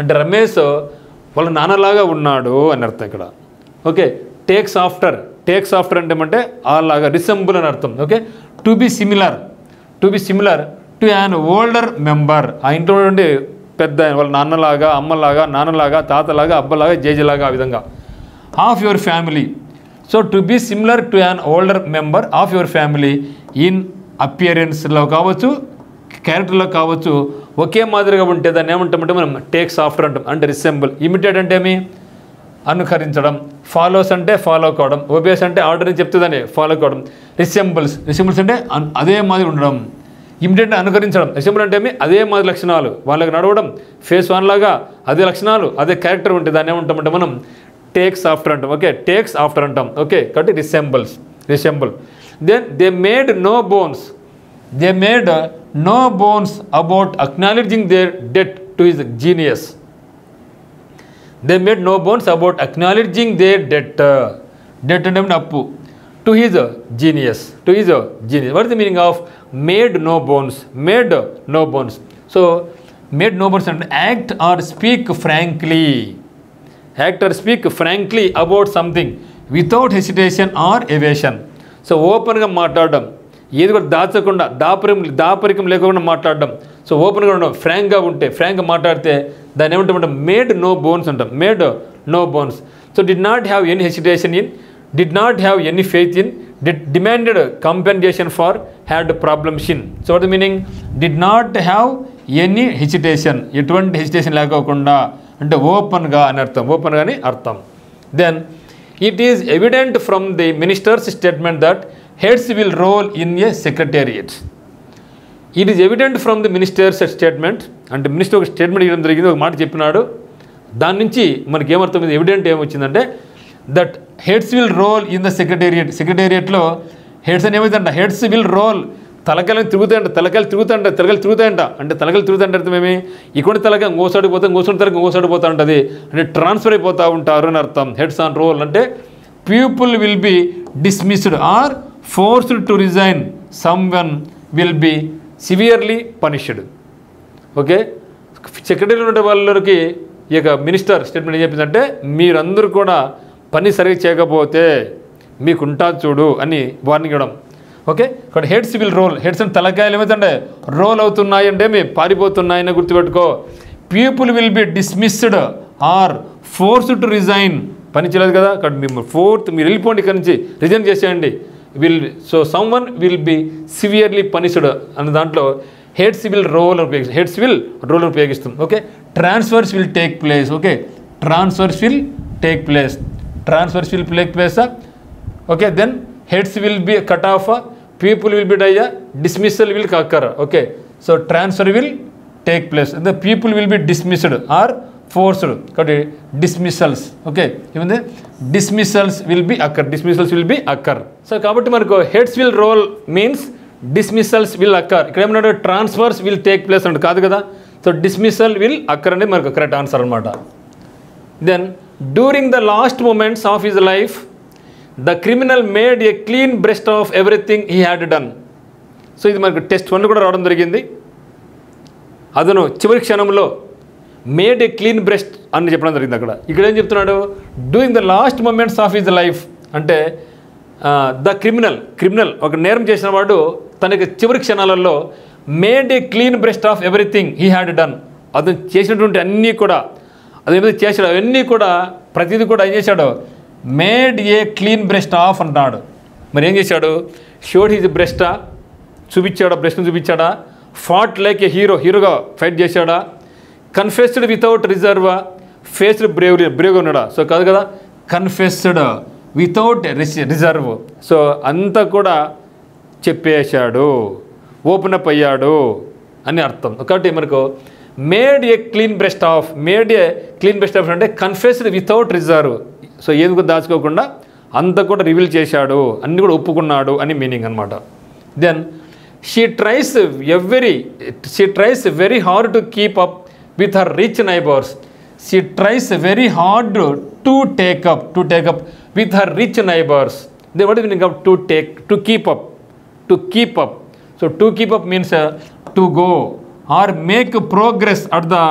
అంటే రమేష్ వాళ్ళ నాన్నలాగా ఉన్నాడు అని అర్థం ఇక్కడ. ఓకే, టేక్స్ ఆఫ్టర్ అంటే ఏమంటే అలాగా, రిసెంబుల్ అని అర్థం. Okay, to B similar to an older member. ఆ ఇంట్లో నుండి పెద్ద వాళ్ళ నాన్నలాగా, అమ్మలాగా, నాన్నలాగా, తాతలాగా, అబ్బలాగా, జేజలాగా, ఆ విధంగా. Of your family. So to be similar to an older member of your family in అపియరెన్స్లో కావచ్చు, క్యారెక్టర్లో కావచ్చు, ఒకే మాదిరిగా ఉంటే దాన్ని ఏమంటామంటే మనం టేక్స్ ఆఫ్టర్ అంటాం, అంటే రిసెంబుల్. ఇమిటేట్ అంటే ఏమి, అనుకరించడం. ఫాలోస్ అంటే ఫాలో కావడం. ఒబేస్ అంటే ఆర్డర్ అని చెప్తుందని ఫాలో కావడం. రిసెంబుల్స్ అంటే అదే మాదిరి ఉండడం. ఇమిటేట్ అంటే అనుకరించడం. రిసెంబుల్ అంటే ఏమి, అదే మాదిరి లక్షణాలు, వాళ్ళకి నడవడం, ఫేస్ వన్ లాగా అదే లక్షణాలు, అదే క్యారెక్టర్ ఉంటే దాన్ని ఏమంటామంటే మనం టేక్స్ ఆఫ్టర్ అంటాం. ఓకే, టేక్స్ ఆఫ్టర్ అంటాం. ఓకే, కాబట్టి resemble. Then they made no bones about acknowledging their debt to his genius. They made no bones about acknowledging their debt అంటే అప్పు, to his genius. What is the meaning of made no bones? So made no bones అంటే act or speak frankly about something without hesitation or evasion. So ఓపెన్గా మాట్లాడడం, ఏది కూడా దాచకుండా, దాపరికం లేకుండా మాట్లాడడం. So ఓపెన్గా ఉండడం, ఫ్రాంక్గా మాట్లాడితే దాన్ని ఏమంటామంటే మేడ్ నో బోన్స్ అంటాం. So did not have any hesitation in, did not have any faith in, demanded compensation for, had problems in. So what the meaning, did not have any hesitation, ఎటువంటి hesitation లేకోకుండా, అంటే ఓపెన్గా అని అర్థం. Then it is evident from the minister's statement that heads will roll in a secretariat. It is evident from the minister's statement, అంటే minister ఒక statement ఇవ్వడం జరిగింది, ఒక మాట చెప్పినాడు. దాని నుంచి మనకి ఏమర్థమైంది, ఎవిడెంట్ ఏమొచ్చిందంటే that heads will roll in the secretariat. సెక్రటేరియట్లో హెడ్స్ అని ఏమైందంట, హెడ్స్ విల్ రోల్, తలకాయలు తిరుగుతాయంట, తలకాయలు తిరుగుతాయంట. అంటే తలకాయలు తిరుగుతాయంటే అర్థమేమి, ఇక్కడ తలకాయ ఇంకోసారి పోతే ఇంకోసారి తలకాయ ఇంకోసారి పోతా ఉంటుంది, అంటే ట్రాన్స్ఫర్ అయిపోతూ ఉంటారు అని అర్థం. హెడ్స్ ఆన్ రోల్ అంటే people will be dismissed or forced to resign, someone will be severely punished. Okay, సెక్రటరీలో ఉండే వాళ్ళకి ఈ యొక్క మినిస్టర్ స్టేట్మెంట్ ఏం చెప్పిందంటే మీరందరూ కూడా పని సరిగ్గా చేయకపోతే మీకు ఉంటుంది చూడు అని వార్నింగ్ ఇవ్వడం. ఓకే, ఇక్కడ హెడ్స్ విల్ రోల్, హెడ్స్ అంటే తలకాయలు ఏమైతే రోల్ అవుతున్నాయి అంటే మీ పారిపోతున్నాయని గుర్తుపెట్టుకో. People will be dismissed or forced to resign, పని చేయలేదు కదా అక్కడ మీరు వెళ్ళిపోండి, ఇక్కడ నుంచి రిజైన్ చేసేయండి. So some one will be severely punished అన్న దాంట్లో హెడ్స్ విల్ రోల్ అని ఉపయోగిస్తుంది, హెడ్స్ విల్ రోల్ అని ఉపయోగిస్తుంది. Okay, transfers will take place. Okay, transfers will take place, transfers will take place. Okay, then heads will be cut off, people will be die, dismissal will occur. Okay, so transfer will take place, the people will be dismissed or forced, కాబట్టి dismissals. Okay, ఏముంది, dismissals will be occur, dismissals will be occur. So కాబట్టి మనకు heads will roll means dismissals will occur. ఇక్కడ ఏమన్నాడు, transfers will take place అంటే కాదు కదా. So dismissal will occur అనేది మనకు కరెక్ట్ ఆన్సర్ అనమాట. Then during the last moments of his life the criminal made a clean breast of everything he had done. So ఇది మనకు టెస్ట్ 1 కూడా రావడం జరిగింది. అతను చివరి క్షణంలో మేడ్ ఏ క్లీన్ బ్రెస్ట్ అని చెప్పడం జరిగింది. అక్కడ ఇక్కడ ఏం చెప్తున్నాడు, doing the last moments of his life అంటే ద క్రిమినల్ ఒక నేరం చేసిన వాడు తనకి చివరి క్షణాలలో made a clean breast of everything he had done. అతను చేసినటువంటి అన్నీ కూడా అదేమైతే చేశాడు అవన్నీ కూడా ప్రతిదీ కూడా ఏం చేశాడు, made a clean breast of అంటున్నాడు. మరి ఏం చేశాడు, షోడ్ హిజ్ బ్రెస్టా, చూపించాడా, బ్రెస్ట్ని చూపించాడా, ఫాట్ లైక్ ఏ హీరోగా ఫైట్ చేశాడా, కన్ఫెస్డ్ వితౌట్ రిజర్వ్, ఫేస్డ్ బ్రేవ్గా ఉన్నాడా. సో కాదు కదా, కన్ఫెస్డ్ వితౌట్ రిజర్వ్, సో అంతా కూడా చెప్పేశాడు, ఓపెన్ అప్ అయ్యాడు అని అర్థం. కాబట్టి మనకు made a clean breast of, made a clean breast of అంటే కన్ఫెస్డ్ వితౌట్ రిజర్వ్, సో ఏది కూడా దాచుకోకుండా అంతా కూడా రివీల్ చేశాడు, అన్నీ కూడా ఒప్పుకున్నాడు అని మీనింగ్ అనమాట. Then she tries very hard to keep up with her rich neighbors. She tries very hard to take up with her rich neighbors. Then what is the meaning of to keep up? So to keep up means to go or make progress at the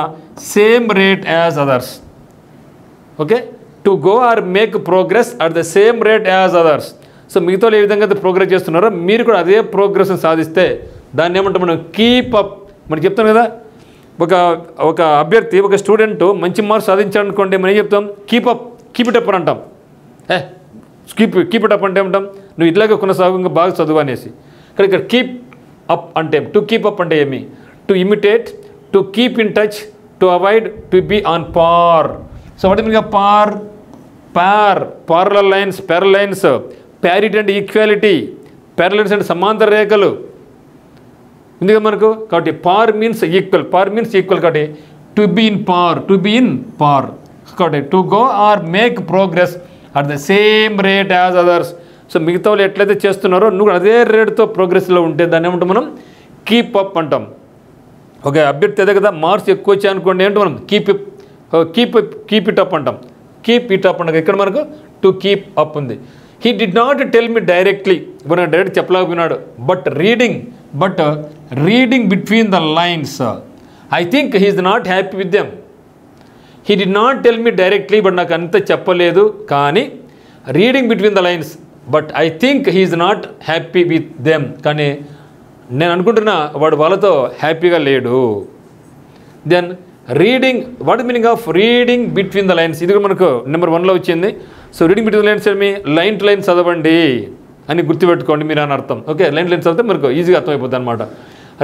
same rate as others. Okay, to go or make progress at the same rate as others. So మిగతా ఏ విధంగా అయితే progress చేస్తున్నారో మీరు కూడా అదే ప్రోగ్రెస్ని సాధిస్తే దాన్ని ఏమంటాం మనం, కీప్ అప్. మనం చెప్తాం కదా, ఒక అభ్యర్థి ఒక స్టూడెంట్ మంచి మార్క్స్ సాధించాలనుకోండి మనం ఏం చెప్తాం, కీప్ ఇట్ అప్ అని అంటాం. కీప్ ఇట్ అప్ అంటే ఏమంటాం, నువ్వు ఇట్లాగే కొనసాగు, ఇంకా బాగా చదువు అనేసి. కానీ ఇక్కడ కీప్ అప్ అంటే, టు కీప్ అప్ అంటే ఏమి, to imitate, to keep in touch, to avoid, to be on par. So వాటి మీద పారలల్ లైన్స్, ప్యారిటీ అంటే ఈక్వాలిటీ, ప్యారలల్స్ అంటే సమాంతర రేఖలు ఉంది కదా మనకు. కాబట్టి పార్ మీన్స్ ఈక్వల్ కాబట్టి టు బీ ఇన్ పార్, కాబట్టి to go or make progress at the same rate as others. So మిగతా వాళ్ళు ఎట్లయితే చేస్తున్నారో నువ్వు అదే రేట్తో ప్రోగ్రెస్లో ఉంటే దాన్ని ఏమంటాం మనం, కీప్ అప్ అంటాం. ఓకే, అభ్యర్థి అదే కదా, మార్క్స్ ఎక్కువ వచ్చాయనుకోండి ఏంటో మనం కీప్ ఇట్ అప్ అంటాం. కీప్ ఇట్ అప్ అంటే ఇక్కడ మనకు టు కీప్ అప్ ఉంది. He did not tell me directly, ఇప్పుడు నాకు డైరెక్ట్ చెప్పలేకపోయినాడు, but reading between the lines I think he is not happy with them. He did not tell me directly, but నాకు అంత చెప్పలేదు, కానీ reading between the lines but I think he is not happy with them, కానీ నేను అనుకుంటున్నా వాడు వాళ్ళతో హ్యాపీగా లేడు. Then reading, what is meaning of reading between the lines, ఇది కూడా మనకు నెంబర్ 1లో వచ్చింది. So reading between the lines ఏమి, లైన్ టు లైన్ చదవండి అని గుర్తుపెట్టుకోండి మీరు అని అర్థం. ఓకే, లైన్ చదివితే మనకు ఈజీగా అర్థమైపోతుంది అనమాట.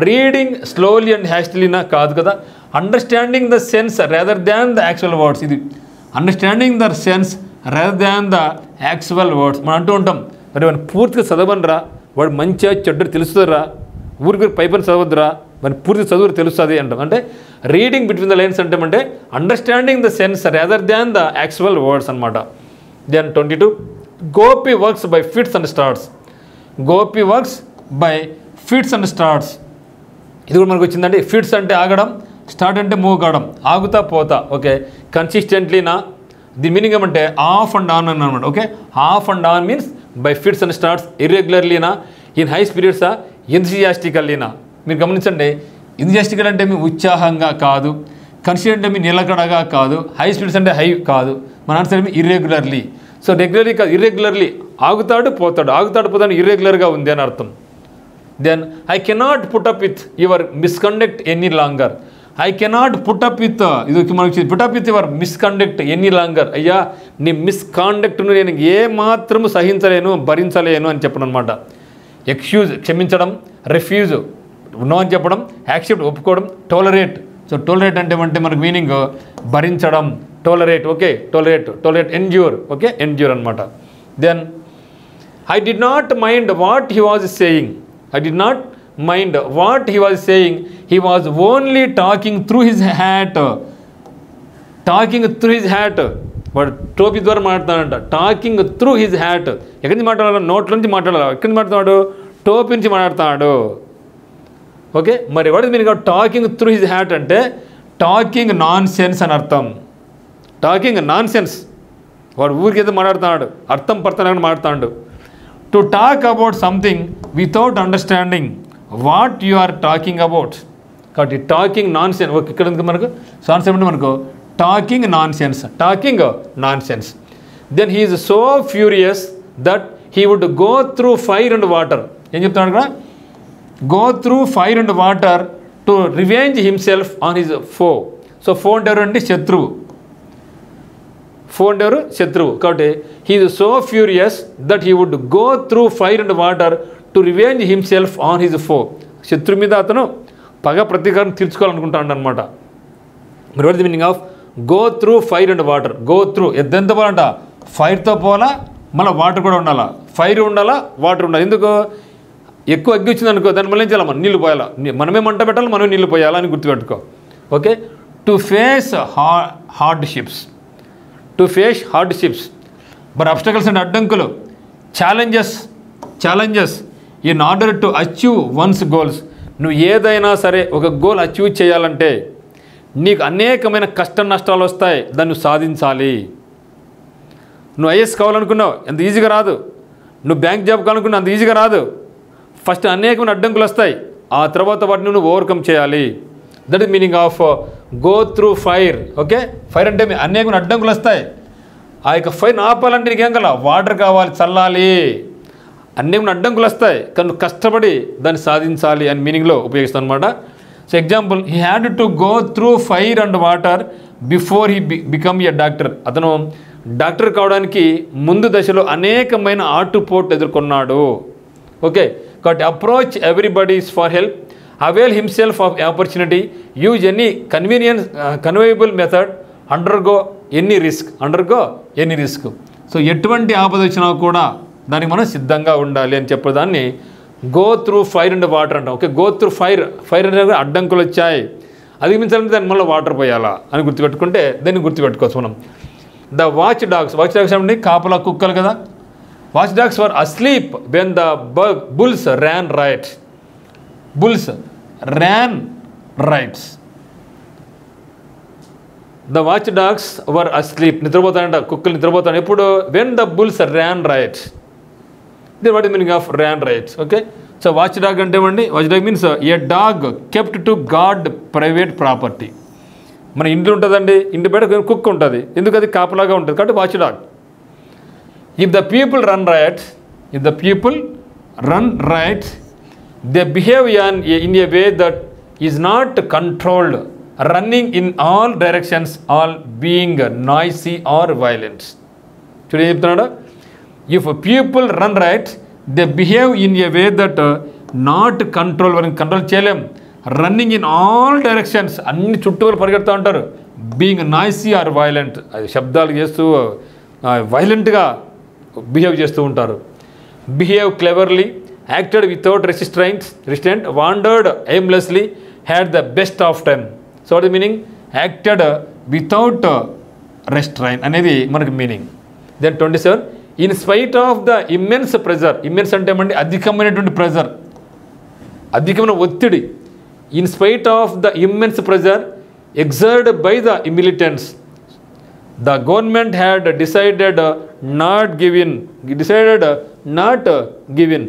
రీడింగ్ స్లోలీ అండ్ హ్యాస్టిలీనా కాదు కదా, understanding the sense rather than the actual words. ఇది understanding the sense rather than the actual words. మనం అంటూ ఉంటాం, మరి వాడిని పూర్తిగా చదవనరా, వాడు మంచిగా చెడ్డరు తెలుస్తుందిరా, ఊరికి పైపని చదవద్దురా, మరి పూర్తి చదువు తెలుస్తుంది అంటాం. అంటే రీడింగ్ బిట్వీన్ ద లైన్స్ అంటే understanding the sense rather than the actual words అనమాట. Then 22 Gopi works by fits and starts. Gopi works by fits and starts. ఇది కూడా మనకు వచ్చిందండి. ఫిట్స్ అంటే ఆగడం, స్టార్ట్ అంటే మూవ్ కావడం, ఆగుతా పోతా. ఓకే, కన్సిస్టెంట్లీనా, ది మీనింగ్ ఏమంటే ఆఫ్ అండ్ ఆన్ అని అనమాట. Okay, off and on means by fits and starts. ఇర్రెగ్యులర్లీనా, ఇన్ హై స్పిరిట్సా, ఎంతజియాస్టికల్లీనా. మీరు గమనించండి, ఎంతజియాస్టికల్ అంటే మీ ఉత్సాహంగా కాదు, కన్సిస్టెంట్ అంటే మీ నిలకడగా కాదు, హై స్పిరిట్స్ అంటే హై కాదు, మన ఆన్సర్ ఏమి ఇర్రెగ్యులర్లీ. సో రెగ్యులర్లీ కాదు, ఇర్రెగ్యులర్లీ, ఆగుతాడు పోతాడు, ఆగుతాడు పోతాడు, ఇర్రెగ్యులర్గా ఉంది అని అర్థం. Then I cannot put up with your misconduct any longer. I cannot put up with, ఇది మనకి put up with your misconduct any longer. అయ్యా నీ మిస్కాండక్ట్ను నేను ఏమాత్రము సహించలేను, భరించలేను అని చెప్పడం అనమాట. ఎక్స్క్యూజ్ క్షమించడం, రిఫ్యూజ్ నో అని చెప్పడం, యాక్సెప్ట్ ఒప్పుకోవడం, టోలరేట్. సో టోలరేట్ అంటే మనకు మీనింగ్ భరించడం, tolerate. Okay, tolerate endure. Okay, endure అనమాట. Then I did not mind what he was saying. I did not mind what he was saying. He was only talking through his hat. Talking through his hat. వాడు టోపీ ద్వారా మాట్లాడుతాడంట. Talking through his hat. ఎక్కడి నుంచి మాట్లాడాలి? నోట్ల నుంచి మాట్లాడాలి. ఎక్కడి నుంచి మాట్లాడుతున్నాడు? టోపీ నుంచి మాట్లాడుతున్నాడు. ఓకే, మరి what is meaning of talking through his hat అంటే టాకింగ్ నాన్ సెన్స్ అని అర్థం. టాకింగ్ నాన్ సెన్స్, వాడు ఊరికి ఏదో మాట్లాడుతున్నాడు, అర్థం పడుతున్నాడు మాట్లాడుతాడు. To talk about something without understanding what you are talking about. కాబట్టి టాకింగ్ నాన్ సెన్స్. ఓకే, ఇక్కడ మనకు సాన్స్ ఏమంటే మనకు talking nonsense, talking nonsense. Then he is so furious that he would go through fire and water. ఏం చెప్తున్నాడు ఇక్కడ? Go through fire and water to revenge himself on his foe. So foe అంటే ఎవరు అంటే శత్రువు. ఫో అంటే ఎవరు? శత్రువు. కాబట్టి he is so furious that he would go through fire and water to revenge himself on his foe. శత్రువు మీద అతను పగ ప్రతీకారం తీర్చుకోవాలనుకుంటాడు అనమాట. మరి what the meaning of go through fire and water? Go through ఎంత పోవాలంట? ఫైర్తో పోవాలా, మళ్ళీ వాటర్ కూడా ఉండాలా. ఫైర్ ఉండాలా, వాటర్ ఉండాలి. ఎందుకు? ఎక్కువ అగ్గి వచ్చింది అనుకో, దాన్ని మళ్ళీ ఏం చేయాలి? మనం నీళ్ళు పోయాలా, మనమే మంట పెట్టాలి, మనమే నీళ్ళు పోయాలా అని గుర్తుపెట్టుకో. Okay, to face hardships. To face hardships. మరి అబ్స్టకల్స్ అంటే అడ్డంకులు, challenges in order to achieve once goals. నువ్వు ఏదైనా సరే ఒక గోల్ అచీవ్ చేయాలంటే నీకు అనేకమైన కష్ట నష్టాలు వస్తాయి, దాన్ని సాధించాలి. నువ్వు ఐఏఎస్ కావాలనుకున్నావు, ఎంత ఈజీగా రాదు. నువ్వు బ్యాంక్ జాబ్ కావాలనుకున్నావు, అంత ఈజీగా రాదు. ఫస్ట్ అనేకమైన అడ్డంకులు వస్తాయి, ఆ తర్వాత వాటిని నువ్వు ఓవర్కమ్ చేయాలి. That is meaning of go through fire. Okay, fire అంటే అనేకమైన అడ్డంకులు వస్తాయి. ఆ యొక్క ఫైర్ని ఆపాలంటే నీకేం కావాలి? వాటర్ కావాలి, చల్లాలి. అనేకమైన అడ్డంకులు వస్తాయి, కానీ నువ్వు కష్టపడి దాన్ని సాధించాలి అని మీనింగ్లో ఉపయోగిస్తాను అనమాట. So example, he had to go through fire and water before he become a doctor. అతను డాక్టర్ కావడానికి ముందు దశలో అనేకమైన ఆటుపోట్లు ఎదుర్కొన్నాడు. ఓకే, కాబట్టి approach everybody's for help, avail himself of opportunity, use any conveyable method, undergo any risk. So ఎటువంటి ఆపద వచ్చినా కూడా దానికి మనం సిద్ధంగా ఉండాలి అని చెప్పేదాన్ని go through fire and water అంటాం. ఓకే, గో త్రూ ఫైర్ అనేది అడ్డంకులు వచ్చాయి, అధిగమించాలంటే దాని మళ్ళీ వాటర్ పోయాలా అని గుర్తుపెట్టుకుంటే దాన్ని గుర్తుపెట్టుకోవచ్చు మనం. ద వాచ్ డాగ్స్ అంటే కాపలా కుక్కలు కదా. Watch dogs were asleep when the bulls ran riots. The watch dogs were asleep, నిద్రపోతాయంట కుక్కలు, నిద్రపోతాను ఎప్పుడు? When the bulls ran riots. The what is meaning of ran riots. Okay, so watch dog అంటే ఏమండి? Watch dog means a dog kept to guard private property. మన ఇంట్లో ఉంటుందండి, ఇంటి బయట కుక్క ఉంటుంది, ఎందుకు? అది కాపలాగా ఉంటుంది, కాబట్టి watch dog. If the people run riots they behave in a way that is not controlled, running in all directions, all being noisy or violent. చూడ ఏం చెప్తున్నాడు? If people run riots they behave in a way that not control, వారిని control చేయలేం. Running in all directions, అన్ని చుట్టూ పరిగెడుతూ ఉంటారు. Being noisy or violent, అది శబ్దాలు చేస్తూ వైలెంట్గా బిహేవ్ చేస్తూ ఉంటారు. Behave cleverly, acted without restraint, wandered aimlessly, had the best of time. So what the meaning? Acted without restrain అనేది మనకి meaning. Then 27, in spite of the immense pressure. Immense అంటే ఏమంటే అధికమైనటువంటి ప్రెజర్, అధికమైన ఒత్తిడి. In spite of the immense pressure exerted by the militants, the government had decided not give in.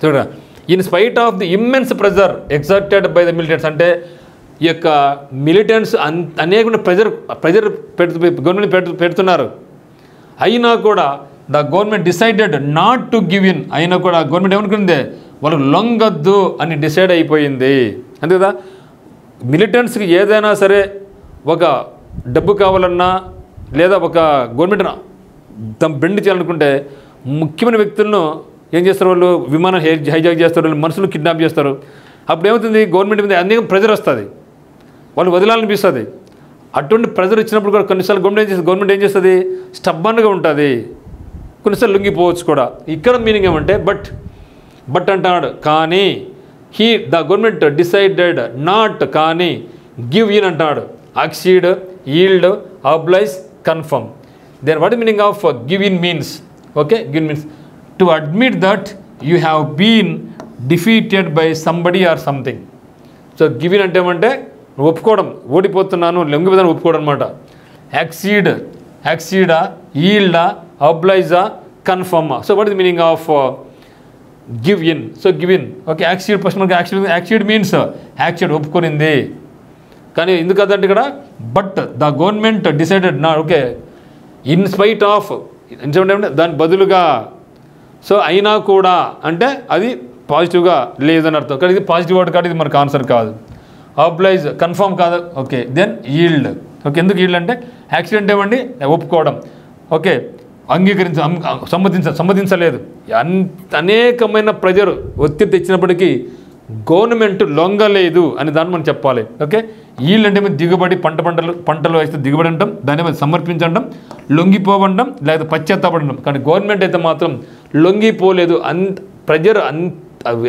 చూడ, in spite of the immense pressure exerted by the militants అంటే ఈ యొక్క militants అనేకమైన ప్రెజర్ గవర్నమెంట్ పెడుతున్నారు. అయినా కూడా the government decided not to give in. అయినా కూడా గవర్నమెంట్ ఏమనుకుంది? వాళ్ళకు లొంగద్దు అని డిసైడ్ అయిపోయింది. అంతే కదా. మిలిటెంట్స్కి ఏదైనా సరే ఒక డబ్బు కావాలన్నా లేదా ఒక గవర్నమెంట్ బెండ్ చేయాలనుకుంటే ముఖ్యమైన వ్యక్తులను ఏం చేస్తారు? వాళ్ళు విమానం హైజాక్ చేస్తారు, వాళ్ళు మనుషులు కిడ్నాప్ చేస్తారు. అప్పుడు ఏమవుతుంది? గవర్నమెంట్ మీద అనేక ప్రెజర్ వస్తుంది, వాళ్ళు వదలాలనిపిస్తుంది. అటువంటి ప్రెజర్ ఇచ్చినప్పుడు కూడా కొన్నిసార్లు గవర్నమెంట్ ఏం చేస్తుంది? స్టబ్బన్గా ఉంటుంది, కొన్నిసార్లు లొంగిపోవచ్చు కూడా. ఇక్కడ మీనింగ్ ఏమంటే బట్ అంటాడు. కానీ ద గవర్నమెంట్ డిసైడెడ్ నాట్, కానీ గివ్ ఇన్ అంటాడు. Accede, yield, oblige, confirm. Then what meaning of give in means? Okay, give means to admit that you have been defeated by somebody or something. So give in అంటే ఏమంటే ఒప్పుకోవడం, ఓడిపోతున్నాను, లొంగిపోతాను ఒప్పుకోవడం అనమాట. యాక్సీడా, ఈల్డా, అబ్లైజా, కన్ఫర్మా. So what is the meaning of give in? So give in. Okay, accede first మనకి యాక్సీడ్ మీన్స్ యాక్సీడ్ ఒప్పుకొనింది. కానీ ఎందుకు అదంటే ఇక్కడ బట్ ద గవర్నమెంట్ డిసైడెడ్ నా. ఓకే, ఇన్ స్పైట్ ఆఫ్ అంటే దాని బదులుగా. సో అయినా కూడా అంటే అది పాజిటివ్గా లేదని అర్థం. కానీ ఇది పాజిటివ్ వర్డ్ కాదు, ఇది మనకు ఆన్సర్ కాదు. అబ్లైజ్ కన్ఫర్మ్ కాదు. Okay, then yield. ఓకే, ఎందుకు ఈల్డ్ అంటే యాక్సిడెంట్ ఏమండి? ఒప్పుకోవడం. ఓకే, సమ్మతించలేదు. అనేకమైన ప్రెజర్ ఒత్తిడి తెచ్చినప్పటికీ గవర్నమెంట్ లొంగలేదు అని దాన్ని మనం చెప్పాలి. ఓకే, ఈల్డ్ అంటే దిగుబడి, పంటలు అయితే దిగుబడి అంటాం, దాన్ని మీద సమర్పించడం, లొంగిపోవడం లేదా పశ్చాత్తాపడడం. కానీ గవర్నమెంట్ అయితే మాత్రం లొంగిపోలేదు. ప్రెజర్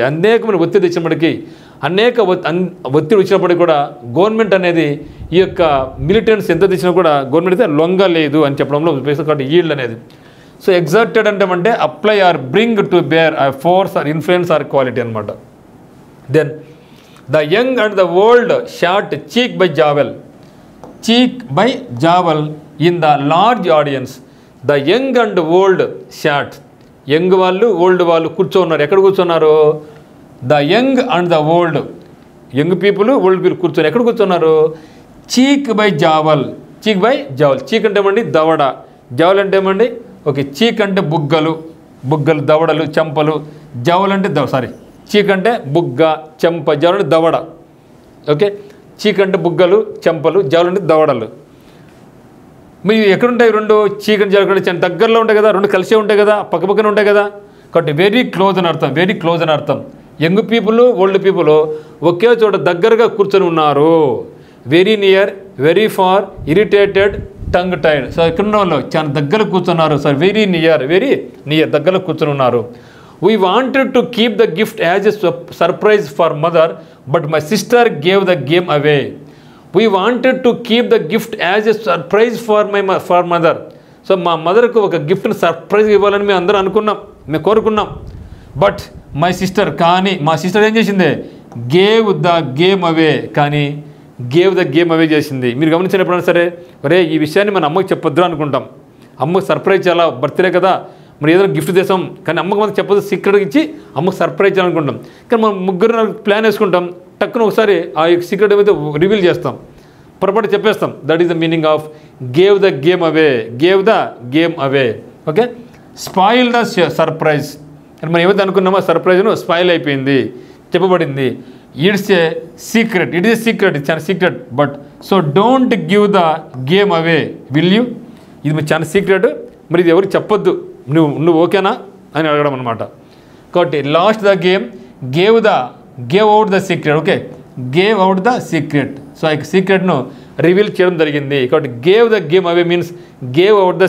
అనేకమైన ఒత్తిడి తెచ్చినప్పటికీ, ఒత్తిడి వచ్చినప్పటికీ కూడా గవర్నమెంట్ అనేది ఈ యొక్క మిలిటెంట్స్ ఎంత తెచ్చినా కూడా గవర్నమెంట్ అయితే లొంగలేదు అని చెప్పడంలో కాబట్టి ఈల్డ్ అనేది. సో ఎగ్జర్టెడ్ అంటే apply or bring to bear force or influence or quality అనమాట. Then the young and the old sat cheek by jowl in the large audience. The young and old sat, young వాళ్ళు old వాళ్ళు కూర్చోన్నారు. ఎక్కడ కూర్చున్నారు? The young and the old, young people old people కూర్చొని ఎక్కడ కూర్చున్నారు? చీక్ by జావల్. చీక్ అంటే ఏమండి? దవడ. జావల్ అంటే ఏమండి? ఓకే, చీక్ అంటే బుగ్గలు, దవడలు, చెంపలు. జావల్ అంటే చీక్ అంటే బుగ్గ, చెంప, జావల్ అంటే దవడ. ఓకే, చీక్ అంటే బుగ్గలు, చెంపలు, జావల్ అంటే దవడలు. మీరు ఎక్కడుంటాయి రెండు? చీక్ అంటే జావల్ అంటే దగ్గరలో ఉంటాయి కదా, రెండు కలిసే ఉంటాయి కదా, పక్కపక్కన ఉంటాయి కదా. కాబట్టి వెరీ క్లోజ్ అని అర్థం. యంగ్ పీపుల్, ఓల్డ్ పీపుల్ ఒకే చోట దగ్గరగా కూర్చొని ఉన్నారు. Very near, very far, irritated, tongue tied. So ఎక్కడున్న వాళ్ళు చాలా దగ్గర కూర్చున్నారు. సార్ వెరీ నియర్ దగ్గర కూర్చొని ఉన్నారు. We wanted to keep the gift as a surprise for mother, but my sister gave the game away. We wanted to keep the gift as a surprise for mother. So మా మదర్కు ఒక గిఫ్ట్ని surprise ఇవ్వాలని మేము అందరం మేము కోరుకున్నాం. But my sister, కానీ మా sister ఏం చేసింది? గేవ్ ద గేమ్ అవే, కానీ గేవ్ ద గేమ్ అవే చేసింది. మీరు గమనించిన ఎప్పుడైనా సరే, ఒరే ఈ విషయాన్ని మన అమ్మకి చెప్పొద్దు అనుకుంటాం. అమ్మకి సర్ప్రైజ్ చేయాలా, బర్త్డే కదా, మరి ఏదైనా గిఫ్ట్ చేసాం, కానీ అమ్మకి మనకు చెప్పదు, సీక్రెట్గా ఇచ్చి అమ్మకి సర్ప్రైజ్ చేయాలనుకుంటాం. కానీ మనం ముగ్గురు ప్లాన్ వేసుకుంటాం, టక్కున ఒకసారి ఆ సీక్రెట్ ఏమైతే రివీల్ చేస్తాం, పొరపాటు చెప్పేస్తాం. That is the meaning of gave the game away. Okay, spoil the surprise. మనం ఏమైతే అనుకున్నామో సర్ప్రైజ్ను స్పాయిల్ అయిపోయింది, చెప్పబడింది. ఇట్స్ ఏ సీక్రెట్, చాలా secret. But so don't give the game away, will you? ఇది మీరు చాలా సీక్రెట్, మరి ఇది ఎవరికి చెప్పొద్దు, నువ్వు ఓకేనా అని అడగడం అనమాట. కాబట్టి last the game, gave out the secret. Okay, gave out the secret. So ఆ సీక్రెట్ను రివీల్ చేయడం జరిగింది. కాబట్టి gave the game away means gave out the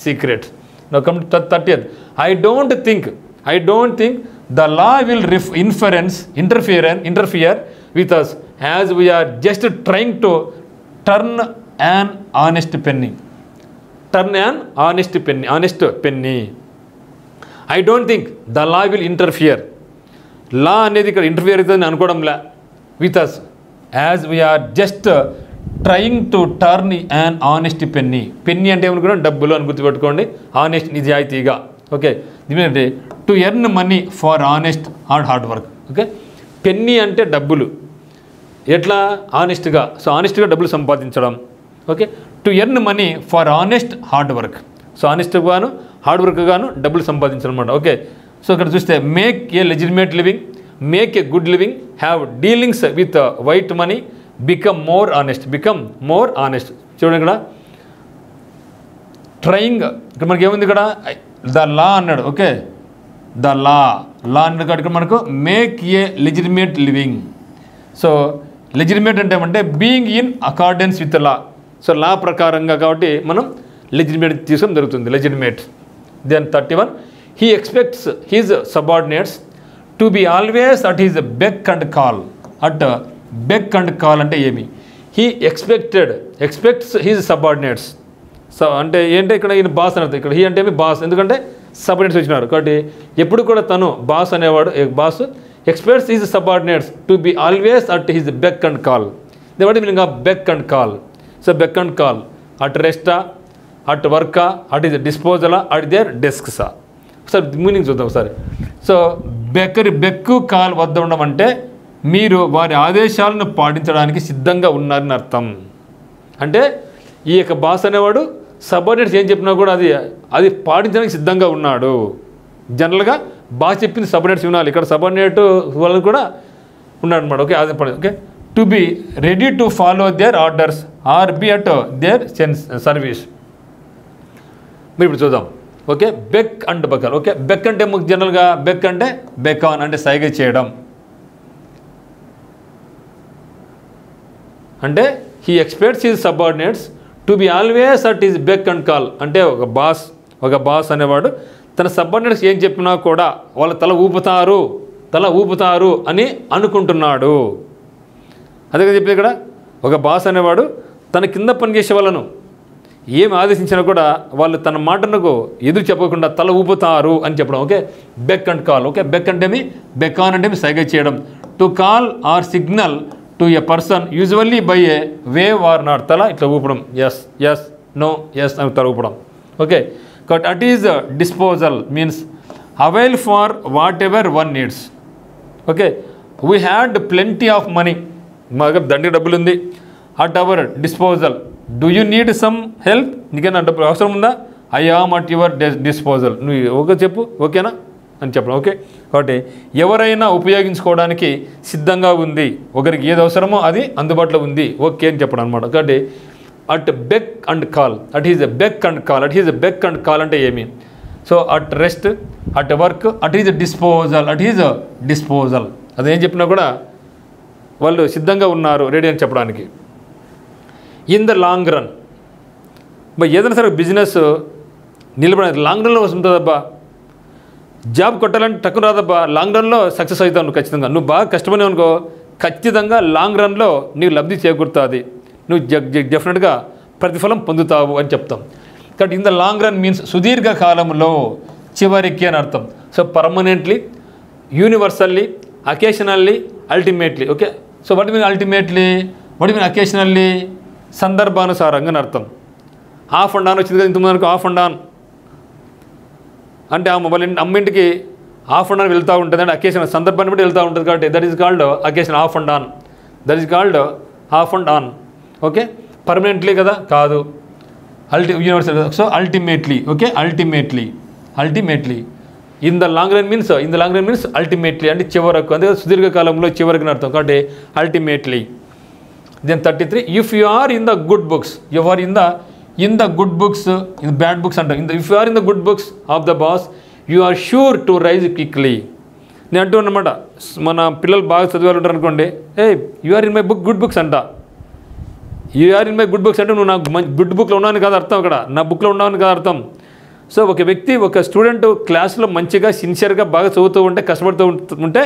secret. Now come to 30th. I don't think the law will interfere with us as we are just trying to turn an honest penny. Honest penny. I don't think the law will interfere. Law అనేది ఇక్కడ interfere అవుతుందని అనుకోవడంలా with us as we are just trying to turn an honest penny. Penny అంటే ఏమనుకున్నాం, డబ్బులు అని గుర్తుపెట్టుకోండి. Honest, నిజాయితీగా. Okay, దీని to earn money for honest and hard work. Okay, penny అంటే డబ్బులు, ఎట్లా ఆనెస్ట్గా. సో ఆనెస్ట్గా డబ్బులు సంపాదించడం. Okay, to earn money for honest hard work. So honest గాను హార్డ్ వర్క్ గాను డబ్బులు సంపాదించడం అనమాట. ఓకే, సో ఇక్కడ చూస్తే make a legitimate living, make a good living, have dealings with white money, become more honest. చూడండి ఇక్కడ ట్రయింగ్, ఇక్కడ మనకి ఏముంది, ఇక్కడ ద లా అన్నాడు. ఓకే, ద లా అన్నాడు ఇక్కడ మనకు make a legitimate living. So legitimate అంటే ఏమంటే being in accordance with law. So law ప్రకారంగా కాబట్టి మనం లెజిటిమేట్ తీసుకోవడం జరుగుతుంది, legitimate. Then 31, he expects his subordinates to be always at his beck and call. At beck and call అంటే ఏమి, he expects his subordinates. So అంటే ఏంటంటే ఇక్కడ ఈయన బాస్ అని అర్థం. ఇక్కడ హీ అంటే ఏమి, బాస్. ఎందుకంటే సబార్డినేట్స్ వచ్చినారు కాబట్టి ఎప్పుడు కూడా తను బాస్ అనేవాడు. Boss expects his subordinates to be always at his beck and call. The what meaning of beck and call. So beck and call, at రెస్టా, అట్ వర్కా, అట్ హిజ్ డిస్పోజలా, అట్ దేర్ డెస్క్సా. ఒకసారి మీనింగ్ చూద్దాం ఒకసారి. So బెక్కు call వద్ద ఉండడం అంటే మీరు వారి ఆదేశాలను పాటించడానికి సిద్ధంగా ఉన్నారని అర్థం. అంటే ఈ యొక్క బాస్ అనేవాడు సబార్డినేట్స్ ఏం చెప్పినా కూడా అది పాటించడానికి సిద్ధంగా ఉన్నాడు. జనరల్గా బాస్ చెప్పింది సబార్డినేట్స్ వినాలి. ఇక్కడ సబార్డినేట్ వాళ్ళు కూడా ఉన్నాడు అనమాట. ఓకే, అది okay, to be ready to follow their orders or be at their service. మీరు ఇప్పుడు చూద్దాం. Okay, beck and call. Okay, beck అంటే జనరల్గా బెక్ అంటే బెకాన్ అంటే సైగ చేయడం. అంటే he expects his subordinates to be always at his beck and call. అంటే ఒక బాస్ అనేవాడు తన సబార్డినేట్స్ ఏం చెప్పినా కూడా వాళ్ళ తల ఊపుతారు అని అనుకుంటున్నాడు. అదే కదా చెప్పేది ఇక్కడ. ఒక బాస్ అనేవాడు తన కింద పనిచేసే వాళ్ళను ఏమి ఆదేశించినా కూడా వాళ్ళు తన మాటలకు ఎదురు చెప్పకుండా తల ఊపుతారు అని చెప్పడం. Okay, beck and call. Okay, beck అంటేమి, బెకాన్ అంటేమి సైగ చేయడం. To call or signal to a person usually by a wave or nod. తల ఇట్లా ఊపడం, ఎస్ నో ఎస్ అని తల ఊపడం. ఓకే, కాబట్టి at his disposal means avail for whatever one needs. Okay, we had plenty of money, మా దగ్గర దండి డబ్బులు ఉంది. At our disposal. Do you need some help, నీకైనా డబ్బులు అవసరం ఉందా? I am at your disposal. నువ్వు ఓకే చెప్పు, ఓకేనా అని చెప్పడం. ఓకే, కాబట్టి ఎవరైనా ఉపయోగించుకోవడానికి సిద్ధంగా ఉంది, ఒకరికి ఏది అవసరమో అది అందుబాటులో ఉంది, ఓకే అని చెప్పడం అనమాట. కాబట్టి at beck and call, at his beck and call. At his beck and call అంటే ఏమి? So at rest, at work, at his disposal. అదేం చెప్పినా కూడా వాళ్ళు సిద్ధంగా ఉన్నారు, రెడీ అని చెప్పడానికి. ఇన్ ద లాంగ్ రన్, ఏదైనా సరే బిజినెస్ నిలబడేది లాంగ్ రన్లో ఉంటుందబ్బా. జాబ్ కొట్టాలంటే టక్కున రాదబ్బా, లాంగ్ రన్లో సక్సెస్ అవుతావు నువ్వు ఖచ్చితంగా. నువ్వు బాగా కష్టపడినావు అనుకో, ఖచ్చితంగా లాంగ్ రన్లో నీకు లబ్ధి చేకూరుతుంది, నువ్వు డెఫినెట్గా ప్రతిఫలం పొందుతావు అని చెప్తాం. కాబట్టి in the long run means సుదీర్ఘ కాలంలో, చివరికి అని అర్థం. So permanently, universally, occasionally, ultimately. Okay, so what mean ultimately, what mean occasionally, సందర్భానుసారంగా అని అర్థం. ఆఫ్ అండ్ ఆన్ వచ్చింది కదా ఇంతకుముందు అనుకో, ఆఫ్ అండ్ ఆన్ అంటే అమ్మింటికి ఆఫ్ అండ్ ఆన్ వెళ్తూ ఉంటుంది, అంటే అకేషన్ సందర్భాన్ని బట్టి వెళ్తూ ఉంటుంది. కాబట్టి that is called occasion, off and on. That is called off and on. Okay, permanently కదా కాదు, universal. So ultimately. Okay, ultimately. In the long run means ultimately అంటే చివరకు, అంతే సుదీర్ఘకాలంలో చివరికి అర్థం. కాబట్టి ultimately. Then 33, if you are in the good books, you are in the good books, in bad books అంటాం. If you are in the good books of the boss, you are sure to rise quickly. నేను అంటూ అన్నమాట, మన పిల్లలు బాగా చదివాలి ఉంటారు అనుకోండి, you are in my good books అంట. You are in my good books అంటే నువ్వు నా గుడ్ బుక్లో ఉన్నాను కదా అర్థం. అక్కడ నా బుక్లో ఉన్నాను కదా అర్థం. సో ఒక వ్యక్తి ఒక స్టూడెంట్ క్లాస్లో మంచిగా సిన్సియర్గా బాగా చదువుతూ ఉంటే కష్టపడుతూ ఉంటే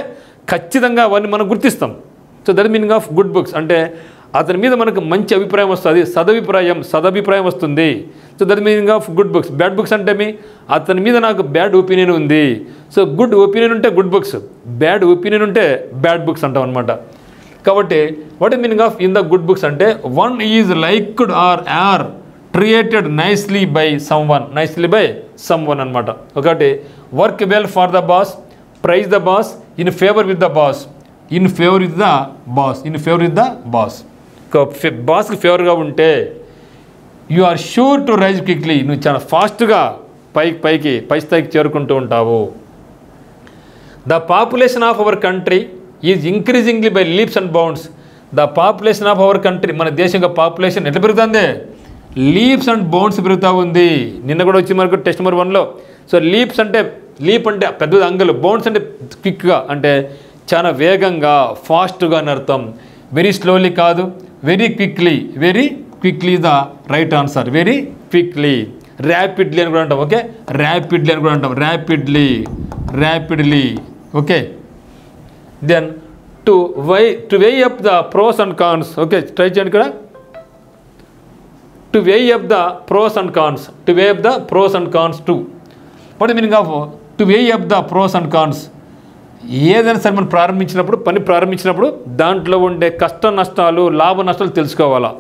ఖచ్చితంగా అవన్నీ మనం గుర్తిస్తాం. So that meaning of good books అంటే అతని మీద మనకు మంచి అభిప్రాయం వస్తుంది, సదభిప్రాయం వస్తుంది. So that meaning of good books. Bad books అంటే అతని మీద నాకు బ్యాడ్ ఒపీనియన్ ఉంది. సో గుడ్ ఒపీనియన్ ఉంటే గుడ్ బుక్స్, బ్యాడ్ ఒపీనియన్ ఉంటే బ్యాడ్ బుక్స్ అంటాం అనమాట. కాబట్టి what is meaning of in the good books అంటే one is liked or treated nicely by someone అనమాట. ఒకటి work well for the boss, praise the boss, in favour with the boss. బాస్కి ఫేవర్గా ఉంటే you are sure to rise quickly, నువ్వు చాలా ఫాస్ట్గా పై స్థాయికి చేరుకుంటూ ఉంటావు. The population of our country is increasingly by leaps and bounds. The population of our country, మన దేశం యొక్క పాపులేషన్ ఎట్లా పెరుగుతుంది? లీప్స్ అండ్ బౌండ్స్ పెరుగుతూ ఉంది. నిన్న కూడా వచ్చి మనకు టెస్ట్ నెంబర్ 1లో. సో లీప్ అంటే పెద్ద అంగలు, బౌండ్స్ అంటే క్విక్గా అంటే చాలా వేగంగా, ఫాస్ట్గా అని అర్థం. వెరీ స్లోలీ కాదు, very quickly the right answer. Very quickly. Rapidly అని కూడా అంటాం. ఓకే, ర్యాపిడ్లీ అని కూడా అంటాం. Rapidly. Okay, then to weigh up the pros and cons. Okay, try చేయండి ఇక్కడ. To weigh up the pros and cons. To what meaning of to weigh up the pros and cons? ఏదైనా సరే మనం పని ప్రారంభించినప్పుడు దాంట్లో ఉండే కష్ట నష్టాలు, లాభ నష్టాలు తెలుసుకోవాలా.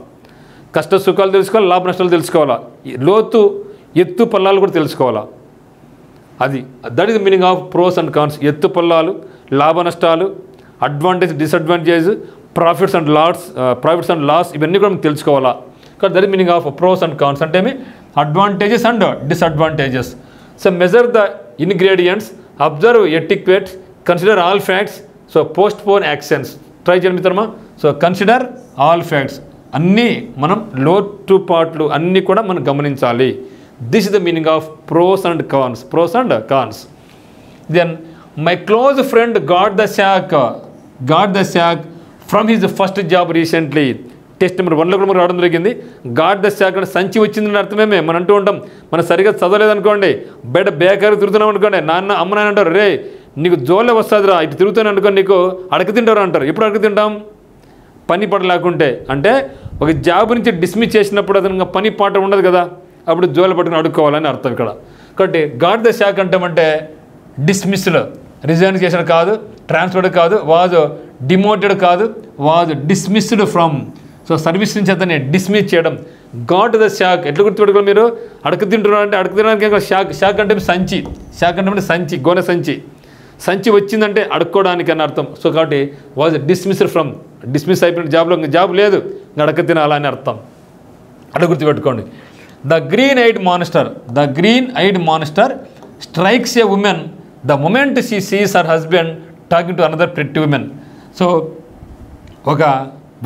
కష్ట సుఖాలు తెలుసుకోవాలి, లాభ నష్టాలు తెలుసుకోవాలా, లోతు ఎత్తు పల్లాలు కూడా తెలుసుకోవాలా. That is the meaning of pros and cons. ఎత్తు పల్లాలు, లాభ నష్టాలు, advantage, disadvantage, profits and loss ఇవన్నీ కూడా మనం తెలుసుకోవాలా. కాబట్టి that is meaning of pros and cons అంటే advantages and disadvantages. So measure the ingredients, observe etiquette, consider all facts, so postpone actions. Try చేయండి మిత్రమా. సో కన్సిడర్ ఆల్ ఫ్యాక్ట్స్, అన్నీ మనం లోటుపాట్లు అన్నీ కూడా మనం గమనించాలి. This is the meaning of pros and cons. Then my close friend got the sack from his first job recently. Test number 1లో కూడా మనకు రావడం జరిగింది. గాట్ ద శాక్ అంటే సంచి వచ్చిందని అర్థమేమే. మనం అంటూ ఉంటాం, మనం సరిగ్గా చదవలేదనుకోండి, బయట బేకారు తిరుగుతున్నాం అనుకోండి, అమ్మ నాన్న అంటారు, రే నీకు జోలే వస్తుందిరా, ఇటు తిరుగుతాను అనుకోండి, నీకు అడక తింటారు అంటారు. ఎప్పుడు అడక తింటాం? పని పాట లేకుంటే. అంటే ఒక జాబ్ నుంచి డిస్మిస్ చేసినప్పుడు అతను పని పాట ఉండదు కదా, అప్పుడు జోలు పట్టుకుని అడుక్కోవాలని అర్థం ఇక్కడ. కాబట్టి గాట్ ద శాక్ అంటే డిస్మిస్డ్, రిజైన్ చేసిన కాదు, ట్రాన్స్ఫర్డ్ కాదు, వాజ్ డిమోటెడ్ కాదు, was dismissed from. So service నుంచి అతన్ని డిస్మిస్ చేయడం. గాట్ ద శాక్ ఎట్లా గుర్తుపెట్టుకోవాలి మీరు? అడక తింటున్నారు అంటే అడక తినడానికి శాక్ అంటే సంచి, గోనె సంచి వచ్చిందంటే అడుక్కోవడానికి అని అర్థం. సో కాబట్టి వాజ్ డిస్మిస్డ్ ఫ్రమ్, డిస్మిస్ అయిపోయిన జాబ్ లేదు, అడక తినాలా అని అర్థం. అట్లా గుర్తుపెట్టుకోండి. The green I'd monster strikes A women the moment she Cs her husband talking to another pretty women. So ఒక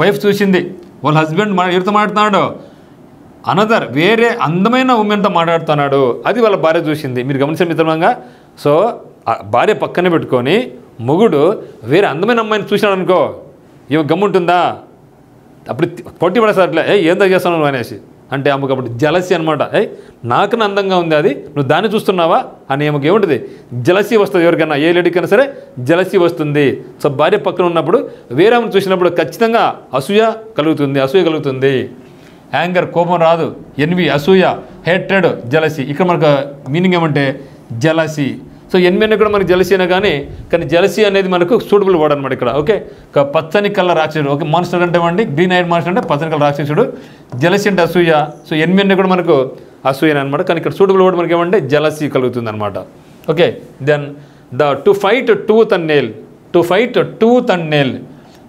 వైఫ్ చూసింది, వాళ్ళ హస్బెండ్ ఎవరితో మాట్లాడుతున్నాడు, వేరే అందమైన ఉమెన్తో మాట్లాడుతున్నాడు. అది వాళ్ళ భార్య చూసింది. మీరు గమనించే మిత్రంగా. సో భార్య పక్కనే పెట్టుకొని మొగుడు వేరే అందమైన అమ్మాయిని చూసినాడు అనుకో, ఏమో గమ్ముంటుందా? అప్పుడు పొట్టి పడేసారు అట్లా, ఏందో చేస్తున్నావు అనేసి. అంటే ఆమెకు అప్పుడు జలసి అనమాట. నాకు అందంగా ఉంది, అది నువ్వు దాన్ని చూస్తున్నావా అని ఆమెకు ఏముంటుంది? జలసి వస్తుంది. ఎవరికైనా, ఏ లేడీకైనా సరే జలసి వస్తుంది. సో భార్య పక్కన ఉన్నప్పుడు వేరే ఆమెను చూసినప్పుడు ఖచ్చితంగా అసూయ కలుగుతుంది. యాంగర్, కోపం రాదు. ఎన్వి, అసూయ, హేట్రెడ్, జలసి. ఇక్కడ మనకు మీనింగ్ ఏమంటే జలసి. సో ఎన్వి కూడా మనకు జలసి అయినా కానీ జలసి అనేది మనకు సూటబుల్ వర్డ్ అనమాట ఇక్కడ. ఓకే, పచ్చని కళ్ళ రాక్షసుడు. ఓకే, మాన్స్టర్ అంటే గ్రీన్ ఐడ్ మాన్స్టర్ అంటే పచ్చని కళ్ళ రాక్షసుడు. జలసి అంటే అసూయ. సో ఎన్వి కూడా మనకు అసూయ అనమాట. కానీ ఇక్కడ సూటబుల్ వర్డ్ మనకి ఏమంటే జలసి కలుగుతుంది అనమాట. Okay, then to fight tooth and nail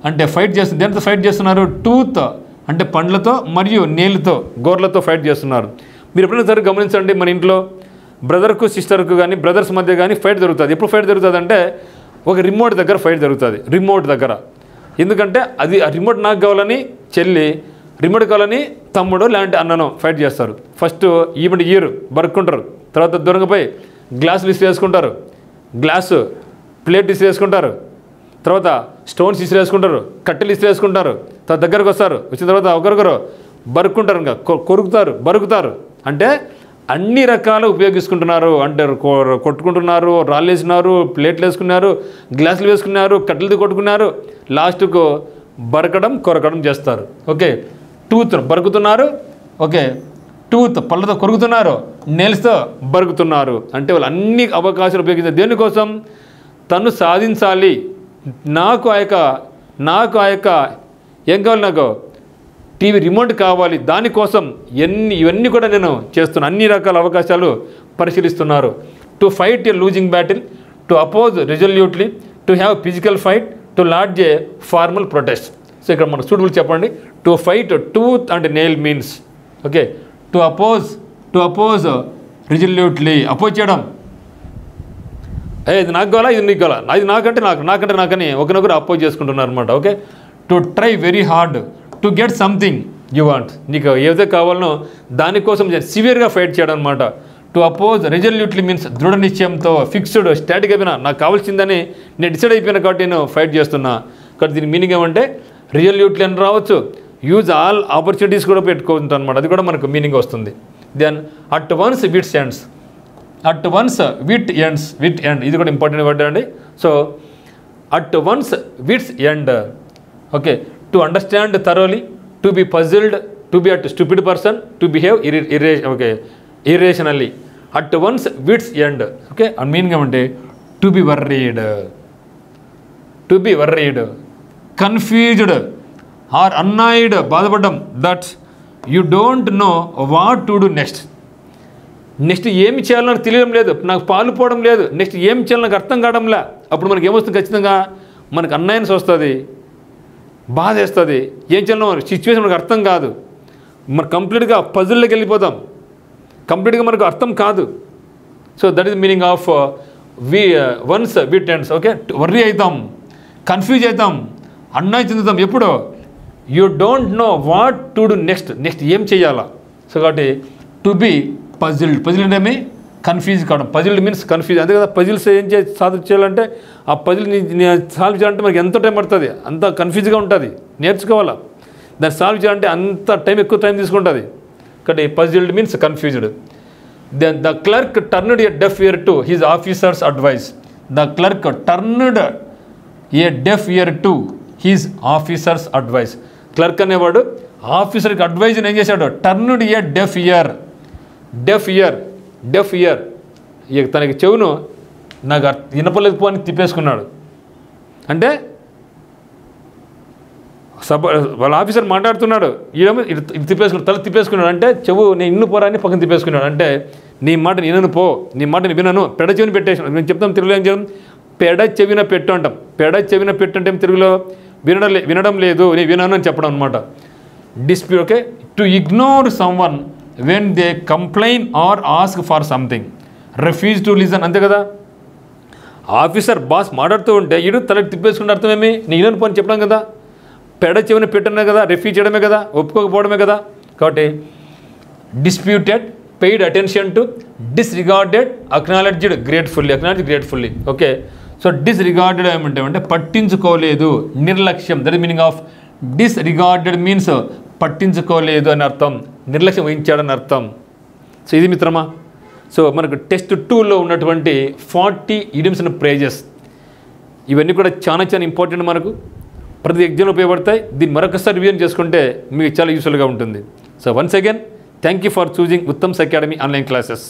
అంటే ఫైట్ చేస్తుంది. దేనితో ఫైట్ చేస్తున్నారు? టూత్ అంటే పండ్లతో మరియు నేలుతో, గోర్లతో ఫైట్ చేస్తున్నారు. మీరు ఎప్పుడైనా సరే గమనించండి, మన ఇంట్లో బ్రదర్కు సిస్టర్కు కానీ బ్రదర్స్ మధ్య కానీ ఫైట్ జరుగుతుంది. ఎప్పుడు ఫైట్ జరుగుతుంది అంటే ఒక రిమోట్ దగ్గర ఫైట్ జరుగుతుంది. రిమోట్ దగ్గర. ఎందుకంటే అది ఆ రిమోట్ నాకు కావాలని చెల్లి, రిమోట్ కావాలని తమ్ముడు లాంటి అన్నను ఫైట్ చేస్తారు. ఫస్ట్ ఈరు బరుక్కుంటారు, తర్వాత దూరంగా పోయి గ్లాసులు ఇసిరేసుకుంటారు, ప్లేట్ ఇసిరేసుకుంటారు, తర్వాత స్టోన్స్ ఇసిరేసుకుంటారు, కట్టెలు ఇసిరేసుకుంటారు, తర్వాత దగ్గరకు వస్తారు. వచ్చిన తర్వాత ఒకరికొకరు బరుక్కుంటారు, ఇంకా బరుకుతారు. అంటే అన్ని రకాలు ఉపయోగించుకుంటున్నారు. అంటే కొట్టుకుంటున్నారు, రాళ్ళు వేసుకున్నారు, ప్లేట్లు వేసుకున్నారు, గ్లాసులు వేసుకున్నారు, కట్టెలతో కొట్టుకున్నారు, లాస్ట్కు బరకడం కొరకడం చేస్తారు. ఓకే, టూత్ బరుకుతున్నారు, ఓకే, టూత్ పళ్ళతో కొరుకుతున్నారు, నెయిల్స్తో బరుకుతున్నారు. అంటే వాళ్ళు అన్ని అవకాశాలు ఉపయోగించారు. దేనికోసం? తను సాధించాలి, నాకు ఆ యొక్క ఏం కావాలి, నాకు టీవీ రిమోట్ కావాలి, దానికోసం ఇవన్నీ కూడా నేను చేస్తున్నాను. అన్ని రకాల అవకాశాలు పరిశీలిస్తున్నారు. To fight a losing battle, to oppose resolutely, to have physical fight, to lodge a formal protest. So ఇక్కడ మనకు సూటబుల్ చెప్పండి. To fight tooth and nail means, okay, to oppose resolutely, oppose చేయడం, ఇది నాకు కావాలా, ఇది నీకు కావాలా, ఇది నాకంటే నాకని ఒకరినొకరు అపోజ్ చేసుకుంటున్నారు అనమాట. Okay, to try very hard to get something you want, నీకు ఏదైతే కావాలనో దానికోసం సివియర్గా ఫైట్ చేయడం అనమాట. టు అపోజ్ రెజల్యూట్లీ మీన్స్ దృఢ నిశ్చయంతో, ఫిక్స్డ్, స్టాటిక్ అయిపోయినా, నాకు కావాల్సిందని నేను డిసైడ్ అయిపోయినా కాబట్టి నేను ఫైట్ చేస్తున్నా. కాబట్టి దీని మీనింగ్ ఏమంటే రిజల్యూట్లీ అని రావచ్చు, యూజ్ ఆల్ ఆపర్చునిటీస్ కూడా పెట్టుకుంటాను అనమాట. అది కూడా మనకు మీనింగ్ వస్తుంది. Then at one's wits ends, at one's wit end, ఇది కూడా ఇంపార్టెంట్ వర్డ్ అండి. So at one's wits end, okay, to understand thoroughly, to be puzzled, to be a stupid person, to behave irrationally, at one's wits end. Okay, ఆ meaning ఏమంటే to be worried, confused or annoyed, బాధపడ్డం, that you don't know what to do next ఏమి చేయాలో నాకు తెలియడం లేదు, నాకు పాలు పోవడం లేదు, నెక్స్ట్ ఏం చేయాలో నాకు అర్థం కావడంలే. అప్పుడు మనకి ఏమొస్తుంది? ఖచ్చితంగా మనకు అన్యాయం వస్తుంది, బాధ వేస్తుంది, ఏం చేయాలో సిచ్యువేషన్ మనకు అర్థం కాదు, మరి కంప్లీట్గా పజిల్లోకి వెళ్ళిపోతాం, కంప్లీట్గా మనకు అర్థం కాదు. So that is meaning of one's wit ends. Okay, worry అవుతాం, కన్ఫ్యూజ్ అవుతాం, అన్యాయం చెందుతాం. ఎప్పుడు? You don't know what to do next ఏం చేయాలా. సో కాబట్టి టు బి పజిల్డ్ అంటే ఏమి? కన్ఫ్యూజ్ కావడం. పజిల్డ్ మీన్స్ కన్ఫ్యూజ్, అంతే కదా. పజిల్స్ ఏం సాధించాలంటే ఆ పజిల్ని సాల్వ్ చేయాలంటే మనకి ఎంత టైం పడుతుంది, అంత కన్ఫ్యూజ్గా ఉంటుంది, నేర్చుకోవాలా. దాన్ని సాల్వ్ చేయాలంటే అంత ఎక్కువ టైం తీసుకుంటుంది. కాబట్టి puzzled means confused. Then the clerk turned a deaf ear to his officer's advice. The clerk turned a deaf ear to his officer's advice. Clerk అనేవాడు ఆఫీసర్కి అడ్వైజ్ ఏం చేశాడు? టర్న్డ్ ఏ డెఫ్ ఇయర్, తనకి చెవును నాకు వినపలేదు పో అని తిప్పేసుకున్నాడు. అంటే వాళ్ళ ఆఫీసర్ మాట్లాడుతున్నాడు, ఈడేమో ఇది తిప్పేసుకున్నాడు, తల తిప్పేసుకున్నాడు. అంటే చెవు నేను ఇన్ను పోరా అని పక్కన తిప్పేసుకున్నాడు. అంటే నీ మాట వినను పో, నీ మాట నేను వినను, పెడ చెవిని పెట్టేసాను. నేను చెప్తాం తెలుగులో ఏం చేయడం? పెడ చెవిన పెట్టు అంటాం. పెడ చెవిన పెట్టు అంటే తెలుగులో వినడం లేదు, నేను వినను అని చెప్పడం అనమాట. Dispute. Okay, to ignore someone when they complain or ask for something, refuse to listen. అంతే కదా. ఆఫీసర్ బాస్ మాట్లాడుతూ ఉంటే ఈడు తలకి తిప్పేసుకుంటే అర్థమేమి? నేను పని చెప్పడం కదా, పెడ చెవిని పెట్టనే కదా, రిఫ్యూజ్ చేయడమే కదా, ఒప్పుకోకపోవడమే కదా. కాబట్టి disputed, paid attention to, disregarded, acknowledged gratefully. Okay, so disregarded ఏమంటే పట్టించుకోలేదు, నిర్లక్ష్యం. That meaning of disregarded means పట్టించుకోలేదు అని అర్థం, నిర్లక్ష్యం వహించాడని అర్థం. సో ఇది మిత్రమా. సో మనకు టెస్ట్ 2లో ఉన్నటువంటి 40 ఇడియమ్స్ అండ్ ఫ్రేజెస్, ఇవన్నీ కూడా చాలా ఇంపార్టెంట్, మనకు ప్రతి ఎగ్జామ్లో ఉపయోగపడతాయి. దీన్ని మరొకసారి రివిజన్ చేసుకుంటే మీకు చాలా యూస్ఫుల్గా ఉంటుంది. So once again thank you for choosing Uttam's academy online classes.